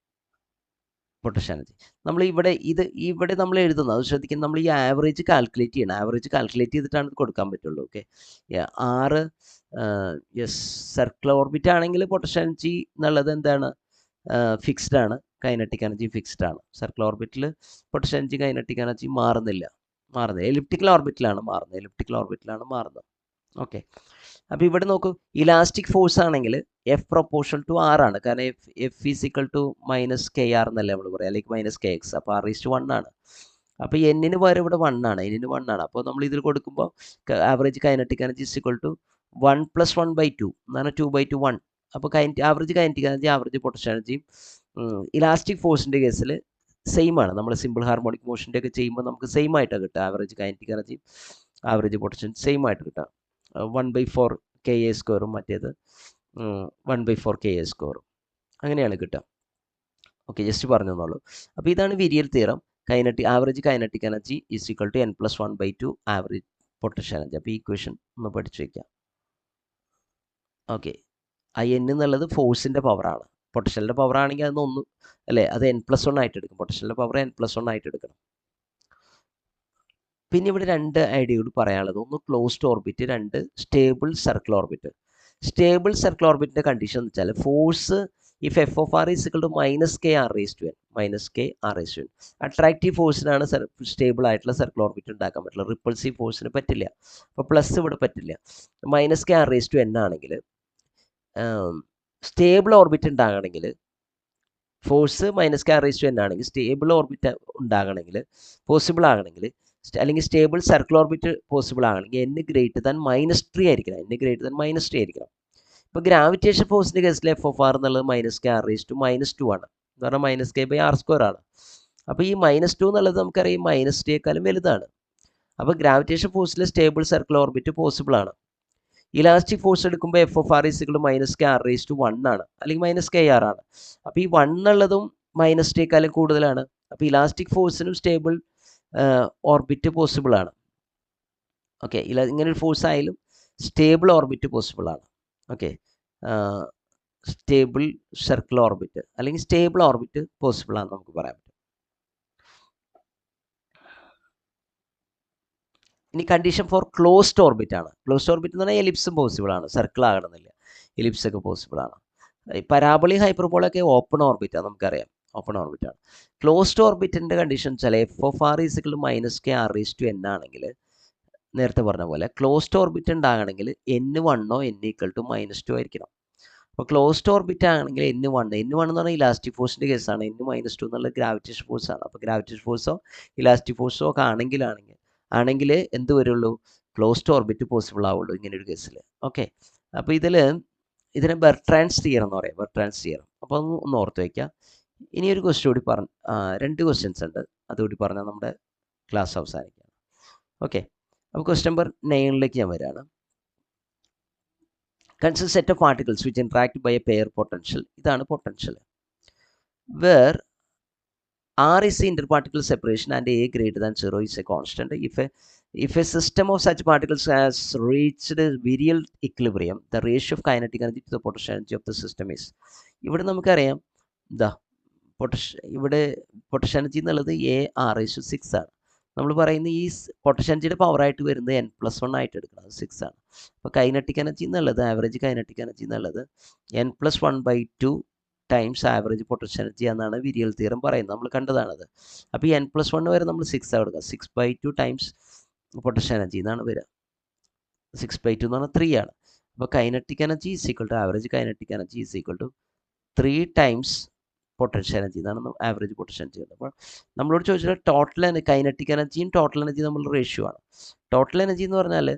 potential energy. നമ്മൾ ഇവിടെ നമ്മൾ എഴുതുന്നത്, അത് ശ്രദ്ധിക്കുന്നത്, നമ്മൾ ഈ ആവറേജ് കാൽക്കുലേറ്റ് ചെയ്യണം. ആവറേജ് കാൽക്കുലേറ്റ് ചെയ്തിട്ടാണ് ഇത് കൊടുക്കാൻ പറ്റുള്ളൂ. ഓക്കെ, സർക്കുലർ ഓർബിറ്റ് ആണെങ്കിൽ പൊട്ടൻഷ്യൽ എനർജി എന്നുള്ളത് എന്താണ്, ഫിക്സ്ഡ് ആണ്, കൈനറ്റിക് എനർജി ഫിക്സ്ഡ് ആണ്. സർക്കുലർ ഓർബിറ്റിൽ പൊട്ടൻഷ്യൽ എനർജി കൈനറ്റിക് എനർജി മാറുന്നില്ല. എലിപ്റ്റിക്കൽ ഓർബിറ്റിലാണ് മാറുന്നത്. ഓക്കെ, അപ്പോൾ ഇവിടെ നോക്കൂ, ഇലാസ്റ്റിക് ഫോഴ്സ് ആണെങ്കിൽ F പ്രൊപ്പോർഷണൽ ടു R ആണ്. കാരണം F is equal to -kr എന്നല്ലേ നമ്മൾ പറയുക, അല്ലെങ്കിൽ -kx. അപ്പോൾ r⁻1 ആണ്. അപ്പോൾ എന്നിന് പകരം ഇവിടെ 1 ആണ്, അപ്പോൾ നമ്മൾ ഇതിൽ കൊടുക്കുമ്പോൾ average kinetic energy is equal to 1 + 1/2 എന്നാണ് 2/2 1. അപ്പോൾ average kinetic energy average potential എനർജിയും ഇലാസ്റ്റിക് ഫോഴ്സിൻ്റെ കേസിൽ സെയിം ആണ്. നമ്മൾ സിമ്പിൾ ഹാർമോണിക് മോഷൻ്റെ ഒക്കെ ചെയ്യുമ്പോൾ നമുക്ക് സെയിം ആയിട്ടാണ് കിട്ടുക. ആവറേജ് കൈനറ്റിക് എനർജിയും ആവറേജ് പൊട്ടൻഷ്യൽ സെയിം ആയിട്ട് കിട്ടുക. 1/4 ka², മറ്റേത് 1/4 ka². അങ്ങനെയാണ് കിട്ടുക. ഓക്കെ, ജസ്റ്റ് പറഞ്ഞു തന്നോളൂ. അപ്പോൾ ഇതാണ് virial theorem. Average kinetic energy is equal to n+1/2 average potential energy. അപ്പോൾ ഈ ഇക്വേഷൻ ഒന്ന് പഠിച്ചു വയ്ക്കാം. ഓക്കെ, n എന്നുള്ളത് ഫോഴ്സിൻ്റെ പവറാണ്. പൊട്ടൻഷ്യലിൻ്റെ പവർ ആണെങ്കിൽ അതൊന്നും അല്ലേ, അത് n+1 ആയിട്ട് എടുക്കും. പൊട്ടൻഷ്യലിൻ്റെ പവർ n+1 ആയിട്ട് എടുക്കണം. പിന്നെ ഇവിടെ 2 ഐഡിയ കൂടി പറയാനുള്ളത്. ഒന്ന് closed orbit, 2 stable circle orbit. Stable circle ഓർബിറ്റിൻ്റെ കണ്ടീഷൻ എന്ന് വെച്ചാൽ force if f(r) is equal to -kr⁻n. Attractive ഫോഴ്സിനാണ് സ്റ്റേബിൾ ആയിട്ടുള്ള സർക്കിൾ ഓർബിറ്റ് ഉണ്ടാക്കാൻ പറ്റില്ല. റിപ്പൾസീവ് ഫോഴ്സിന് പറ്റില്ല. അപ്പോൾ പ്ലസ് ഇവിടെ പറ്റില്ല. -kr⁻n ആണെങ്കിൽ സ്റ്റേബിൾ ഓർബിറ്റ് ഉണ്ടാകണമെങ്കിൽ, ഫോഴ്സ് -kr⁻n ആണെങ്കിൽ സ്റ്റേബിൾ ഓർബിറ്റ് ഉണ്ടാകണമെങ്കിൽ, പോസിബിൾ ആകണമെങ്കിൽ, അല്ലെങ്കിൽ സ്റ്റേബിൾ സർക്കിൾ ഓർബിറ്റ് പോസിബിൾ ആകണമെങ്കിൽ n > -3 ആയിരിക്കണം. ഇപ്പോൾ ഗ്രാവിറ്റേഷൻ ഫോഴ്സിൻ്റെ കേസിൽ f(r) എന്നുള്ളത് -kr⁻2 ആണ്. എന്ന് പറഞ്ഞാൽ -k/r² ആണ്. അപ്പോൾ ഈ -2 എന്നുള്ളത് നമുക്കറിയാം -t വലുതാണ്. അപ്പോൾ ഗ്രാവിറ്റേഷൻ ഫോഴ്സിൽ സ്റ്റേബിൾ സർക്കിൾ ഓർബിറ്റ് പോസിബിൾ ആണ്. ഇലാസ്റ്റിക് ഫോഴ്സ് എടുക്കുമ്പോൾ f(r) = -kr⁻1 ആണ്, അല്ലെങ്കിൽ -kr ആണ്. അപ്പോൾ ഈ 1 എന്നുള്ളതും -t കൂടുതലാണ്. അപ്പോൾ ഇലാസ്റ്റിക് ഫോഴ്സിനും സ്റ്റേബിൾ ഓർബിറ്റ് പോസിബിൾ ആണ്. ഓക്കെ, ഇങ്ങനെ ഒരു ഫോഴ്സ് ആയാലും സ്റ്റേബിൾ ഓർബിറ്റ് പോസിബിൾ ആണ്. ഓക്കെ, സ്റ്റേബിൾ സർക്കിൾ ഓർബിറ്റ് അല്ലെങ്കിൽ സ്റ്റേബിൾ ഓർബിറ്റ് പോസിബിൾ ആണെന്ന് നമുക്ക് പറയാൻ പറ്റും. ഇനി കണ്ടീഷൻ ഫോർ ക്ലോസ്ഡ് ഓർബിറ്റ് ആണ്. ക്ലോസ്ഡ് ഓർബിറ്റ് എന്ന് പറഞ്ഞാൽ എലിപ്സും പോസിബിൾ ആണ്, സർക്കിൾ ആകണമെന്നില്ല, എലിപ്സ് ഒക്കെ പോസിബിൾ ആണ്. പരാബോളി ഹൈപ്പർബോളൊക്കെ ഓപ്പൺ ഓർബിറ്റാണ്, നമുക്കറിയാം, ഓപ്പൺ ഓർബിറ്റാണ്. ക്ലോസ്ഡ് ഓർബിറ്റിൻ്റെ കണ്ടീഷൻ വെച്ചാൽ f(r) = -kr⁻n ആണെങ്കിൽ, നേരത്തെ പറഞ്ഞ പോലെ ക്ലോസ്ഡ് ഓർബിറ്റ് ഉണ്ടാകണമെങ്കിൽ n1 n = -2 ആയിരിക്കണം. അപ്പോൾ ക്ലോസ്ഡ് ഓർബിറ്റ് ആണെങ്കിൽ n1 എന്ന് പറഞ്ഞാൽ ഇലാസ്റ്റിക് ഫോഴ്സിൻ്റെ കേസാണ്. n -2 എന്നുള്ളത് ഗ്രാവിറ്റേഷൻ ഫോഴ്സ് ആണ്. അപ്പോൾ ഗ്രാവിറ്റേഷൻ ഫോഴ്സോ ഇലാസ്റ്റിക് ഫോഴ്സോ ഒക്കെ ആണെങ്കിൽ എന്ത് വരുള്ളൂ, ക്ലോസ്ഡ് ഓർബിറ്റ് പോസിബിൾ ആവുള്ളൂ ഇങ്ങനെ ഒരു കേസിൽ. ഓക്കെ, അപ്പോൾ ഇതിനെ ബെർട്രാൻഡ്സ് തിയറം എന്ന് പറയും, ബെർട്രാൻഡ്സ് തിയറം. അപ്പോൾ ഒന്ന് ഓർത്ത് വയ്ക്കുക. ഇനി ഒരു ക്വസ്റ്റ്യൻ കൂടി 2 ക്വസ്റ്റ്യൻസ് ഉണ്ട്. അതുകൂടി പറഞ്ഞാൽ നമ്മുടെ ക്ലാസ് അവസാനിക്കുകയാണ്. ഓക്കെ, അപ്പോൾ ക്വസ്റ്റ്യൻ നമ്പർ 9ലേക്ക് ഞാൻ വരികയാണ്. Consider set of particles which interact by a pair potential. ഇതാണ് potential. Where R is the interparticle separation and A greater than 0 is a constant. If a system of such particles has reached virial equilibrium, the ratio of kinetic energy to the potential energy of the system is. ഇവിടെ നമുക്കറിയാം ഇവിടെ പൊട്ടൻഷ്യൽ എനർജി എന്നുള്ളത് A/6 ആണ്. നമ്മൾ പറയുന്ന ഈ പൊട്ടൻഷ്യൽ എനർജിയുടെ പവറായിട്ട് വരുന്നത് n+1 ആയിട്ട് എടുക്കണം, 6 ആണ്. അപ്പോൾ കൈനറ്റിക് എനർജി എന്നുള്ളത്, ആവറേജ് കൈനറ്റിക് എനർജി എന്നുള്ളത് n+1/2 times average potential energy എന്നാണ് വിരിയൽ തിയറം പറയുന്നത്. നമ്മൾ കണ്ടതാണത്. അപ്പോൾ ഈ n+1 വരെ നമ്മൾ 6 എടുക്കുക. 6/2 ടൈംസ് പൊട്ടൻഷ്യൽ എനർജി എന്നാണ് വരിക. 6/2 എന്ന് പറഞ്ഞാൽ 3 ആണ്. അപ്പോൾ kinetic energy is equal to average kinetic energy is equal to 3 times potential energy എന്നാണ് ആവറേജ് പൊട്ടൻഷ്യൽ എനർജി. അപ്പോൾ നമ്മളോട് ചോദിച്ചാൽ ടോട്ടൽ കൈനറ്റിക് എനർജിയും ടോട്ടൽ എനർജിയും നമ്മൾ റേഷ്യോ ആണ്. ടോട്ടൽ എനർജി എന്ന് പറഞ്ഞാൽ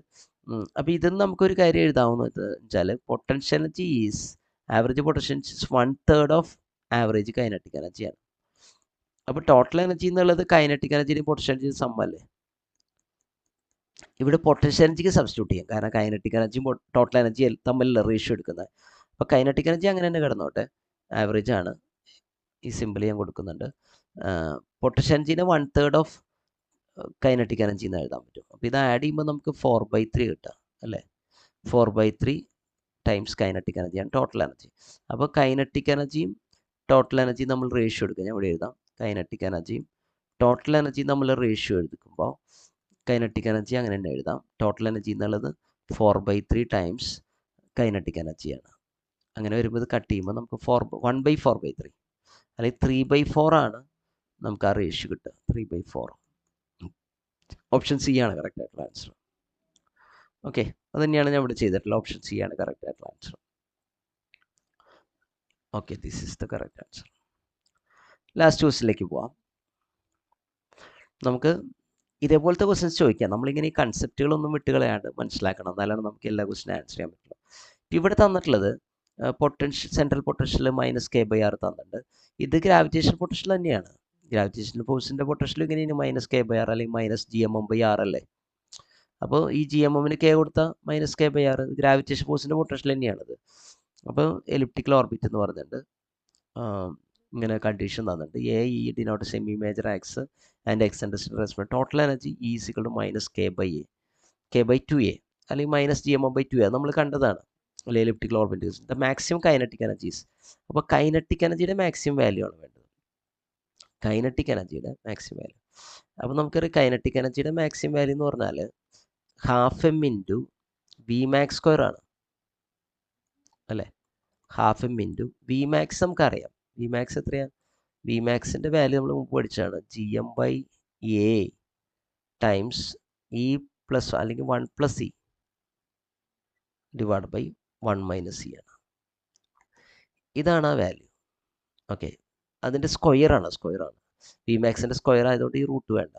അപ്പോൾ ഇതിൽ നമുക്കൊരു കാര്യം എഴുതാവുന്നത് വെച്ചാൽ potential energy is average potential energy is 1/3 of average kinetic എനർജിയാണ്. അപ്പോൾ ടോട്ടൽ എനർജി എന്നുള്ളത് കൈനറ്റിക് എനർജിയും പൊട്ടൻഷ്യൽ എനർജിയും സമ്മല്ലേ. ഇവിടെ പൊട്ടൻഷ്യൽ എനർജിക്ക് സബ്സ്റ്റിറ്റ്യൂട്ട് ചെയ്യാം, കാരണം കൈനറ്റിക് എനർജിയും ടോട്ടൽ എനർജിയും തമ്മിലുള്ള റേഷ്യോ എടുക്കുന്നത്. അപ്പോൾ കൈനറ്റിക് എനർജി അങ്ങനെ തന്നെ കിടന്നോട്ടെ, ആവറേജ് ആണ്. ഈ സിമ്പിൾ ഞാൻ കൊടുക്കുന്നുണ്ട്. പൊട്ടൻഷ്യൽ എനർജീനെ 1/3 ഓഫ് കൈനറ്റിക് എനർജി എന്ന് എഴുതാൻ പറ്റും. അപ്പോൾ ഇത് ആഡ് ചെയ്യുമ്പോൾ നമുക്ക് 4/3 കിട്ടുക അല്ലേ. 4/3 ടൈംസ് കൈനറ്റിക് എനർജിയാണ് ടോട്ടൽ എനർജി. അപ്പോൾ കൈനറ്റിക് എനർജിയും ടോട്ടൽ എനർജിയും നമ്മൾ റേഷ്യോ എടുക്കുക. ഞാൻ ഇവിടെ എഴുതാം. കൈനറ്റിക് എനർജിയും ടോട്ടൽ എനർജിയും നമ്മൾ റേഷ്യോ എടുക്കുമ്പോൾ കൈനറ്റിക് എനർജി അങ്ങനെ തന്നെ എഴുതാം. ടോട്ടൽ എനർജി എന്നുള്ളത് 4/3 ടൈംസ് കൈനറ്റിക് എനർജിയാണ്. അങ്ങനെ വരുമ്പോൾ ഇത് കട്ട് ചെയ്യുമ്പോൾ നമുക്ക് 1/4/3 അല്ലെങ്കിൽ 3/4 ആണ് നമുക്ക് ആ റേഷ്യോ കിട്ടുക. 3/4. ഓപ്ഷൻ സി ആണ് കറക്റ്റ് ആയിട്ടുള്ള ആൻസർ. ഓക്കെ, അത് തന്നെയാണ് ഞാൻ ഇവിടെ ചെയ്തിട്ടുള്ളത്. ഓപ്ഷൻ സി ആണ് കറക്റ്റ് ആയിട്ടുള്ള answer. Okay, this is the correct answer. Last ക്വസ്റ്റിലേക്ക് പോവാം. നമുക്ക് ഇതേപോലത്തെ ക്വസ്റ്റ്യൻസ് ചോദിക്കാം. നമ്മളിങ്ങനെ ഈ കൺസെപ്റ്റുകളൊന്നും വിട്ടുകളയാണ്ട് മനസ്സിലാക്കണം, എന്നാലാണ് നമുക്ക് എല്ലാ ക്വസ്റ്റിനും ആൻസർ ചെയ്യാൻ പറ്റുള്ളൂ. ഇവിടെ തന്നിട്ടുള്ളത് പൊട്ടൻഷ്യൽ, സെൻട്രൽ പൊട്ടൻഷ്യൽ -k/r തന്നിട്ടുണ്ട്. ഇത് ഗ്രാവിറ്റേഷൻ പൊട്ടൻഷ്യൽ തന്നെയാണ്. ഗ്രാവിറ്റേഷൻ ഫോഴ്സിൻ്റെ പൊട്ടൻഷ്യൽ ഇങ്ങനെയാണ് -k/r അല്ലെങ്കിൽ -gmm/r അല്ലേ. അപ്പോൾ ഈ gmmന് k കൊടുത്താൽ -k/r, ഗ്രാവിറ്റേഷൻ ഫോഴ്സിൻ്റെ പൊട്ടൻഷ്യൽ തന്നെയാണത്. അപ്പോൾ എലിപ്റ്റിക്കൽ ഓർബിറ്റ് എന്ന് പറഞ്ഞിട്ടുണ്ട്. ഇങ്ങനെ കണ്ടീഷൻ തന്നിട്ടുണ്ട്. E denote semi major axis and eccentricity respect total energy E = -k/a, k/2a അല്ലെങ്കിൽ -gmm/2a നമ്മൾ കണ്ടതാണ് അല്ലെങ്കിൽ elliptical orbit. The maximum kinetic energies. അപ്പോൾ കൈനറ്റിക് എനർജിയുടെ മാക്സിമം വാല്യൂ ആണ് വേണ്ടത്. കൈനറ്റിക് എനർജിയുടെ മാക്സിമം വാല്യൂ. അപ്പോൾ നമുക്കൊരു കൈനറ്റിക് എനർജിയുടെ മാക്സിമം വാല്യൂ എന്ന് പറഞ്ഞാൽ 12m × Vmax² ആണ് അല്ലേ. 12m × Vmax നമുക്കറിയാം. Vmax എത്രയാണ്? Vmaxൻ്റെ വാല്യൂ നമ്മൾ മുമ്പ് പഠിച്ചതാണ്. gm/a ടൈംസ് E പ്ലസ് അല്ലെങ്കിൽ 1 + e ഡിവൈഡ് ബൈ 1 - e ആണ്. ഇതാണ് ആ വാല്യൂ. ഓക്കെ, അതിൻ്റെ സ്ക്വയർ ആണ്. Vmaxൻ്റെ സ്ക്വയർ ആയതുകൊണ്ട് ഈ റൂട്ട് വേണ്ട.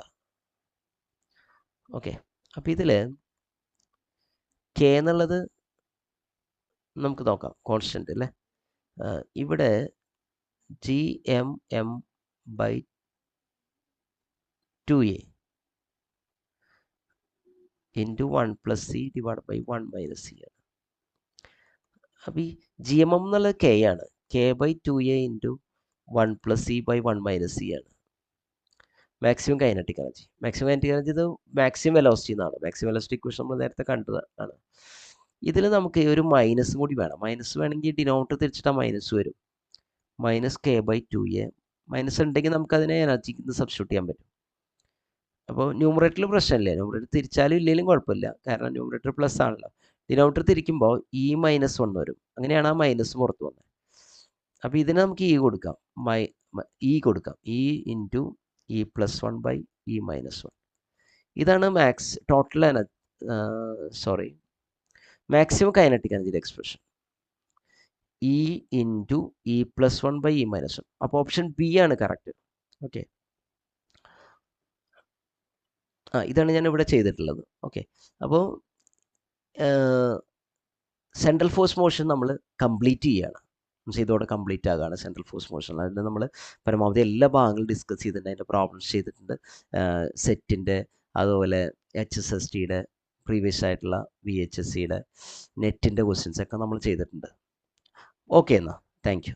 ഓക്കെ, അപ്പോൾ ഇതിൽ k എന്നുള്ളത് നമുക്ക് നോക്കാം, കോൺസ്റ്റൻ്റ് അല്ലേ. ഇവിടെ gmm/2a × 1 + e divide by 1 - e ആണ്. അപ്പോൾ ഈ gmm എന്നുള്ളത് k ആണ്. k/2a × 1 + e / 1 - e ആണ് maximum kinetic energy. Maximum kinetic energy ഇത് മാക്സിമം വെലോസിറ്റി എന്നാണ്. മാക്സിമം വെലോസിറ്റി ഇക്വേഷൻ നമ്മൾ നേരത്തെ കണ്ടതാണ്. ഇതിൽ നമുക്ക് ഒരു മൈനസ് കൂടി വേണം. മൈനസ് വേണമെങ്കിൽ ഡിനോമിനേറ്റർ തിരിച്ചിട്ടാൽ മൈനസ് വരും. -k/2a മൈനസ് ഉണ്ടെങ്കിൽ നമുക്കതിനെ എനർജിക്ക് സബ്സ്റ്റിറ്റ്യൂട്ട് ചെയ്യാൻ പറ്റും. അപ്പോൾ ന്യൂമറേറ്ററിൽ പ്രശ്നമില്ല. ന്യൂമറേറ്റർ തിരിച്ചാലും ഇല്ലെങ്കിലും കുഴപ്പമില്ല, കാരണം ന്യൂമറേറ്റർ പ്ലസ് ആണല്ലോ. ഡിനോമിനേറ്റർ തിരിക്കുമ്പോൾ E-1 വരും. അങ്ങനെയാണ് ആ മൈനസ് പുറത്ത് വന്നത്. അപ്പോൾ ഇതിന് നമുക്ക് E കൊടുക്കാം. E കൊടുക്കാം. E × E+1/E-1. ഇതാണ് ടോട്ടൽ മാക്സിമം കൈനറ്റിക് എനർജിയുടെ എക്സ്പ്രഷൻ. E × E+1/E-1. അപ്പോൾ ഓപ്ഷൻ ബി ആണ് കറക്റ്റ്. ഓക്കെ, ഇതാണ് ഞാൻ ഇവിടെ ചെയ്തിട്ടുള്ളത്. ഓക്കെ, അപ്പോൾ സെൻട്രൽ ഫോഴ്സ് മോഷൻ നമ്മൾ കംപ്ലീറ്റ് ചെയ്യുകയാണ്. പക്ഷേ ഇതോടെ കംപ്ലീറ്റ് ആകുകയാണ് സെൻട്രൽ ഫോഴ്സ് മോഷൻ. അതിൽ നമ്മൾ പരമാവധി എല്ലാ ഭാഗങ്ങളും ഡിസ്കസ് ചെയ്തിട്ടുണ്ട്, അതിൻ്റെ പ്രോബ്ലംസ് ചെയ്തിട്ടുണ്ട്. സെറ്റിൻ്റെ, അതുപോലെ HSSTയുടെ, പ്രീവിയസ് ആയിട്ടുള്ള VHSCയുടെ, നെറ്റിൻ്റെ ക്വസ്റ്റ്യൻസൊക്കെ നമ്മൾ ചെയ്തിട്ടുണ്ട്. ഓക്കെ എന്നാൽ താങ്ക് യു.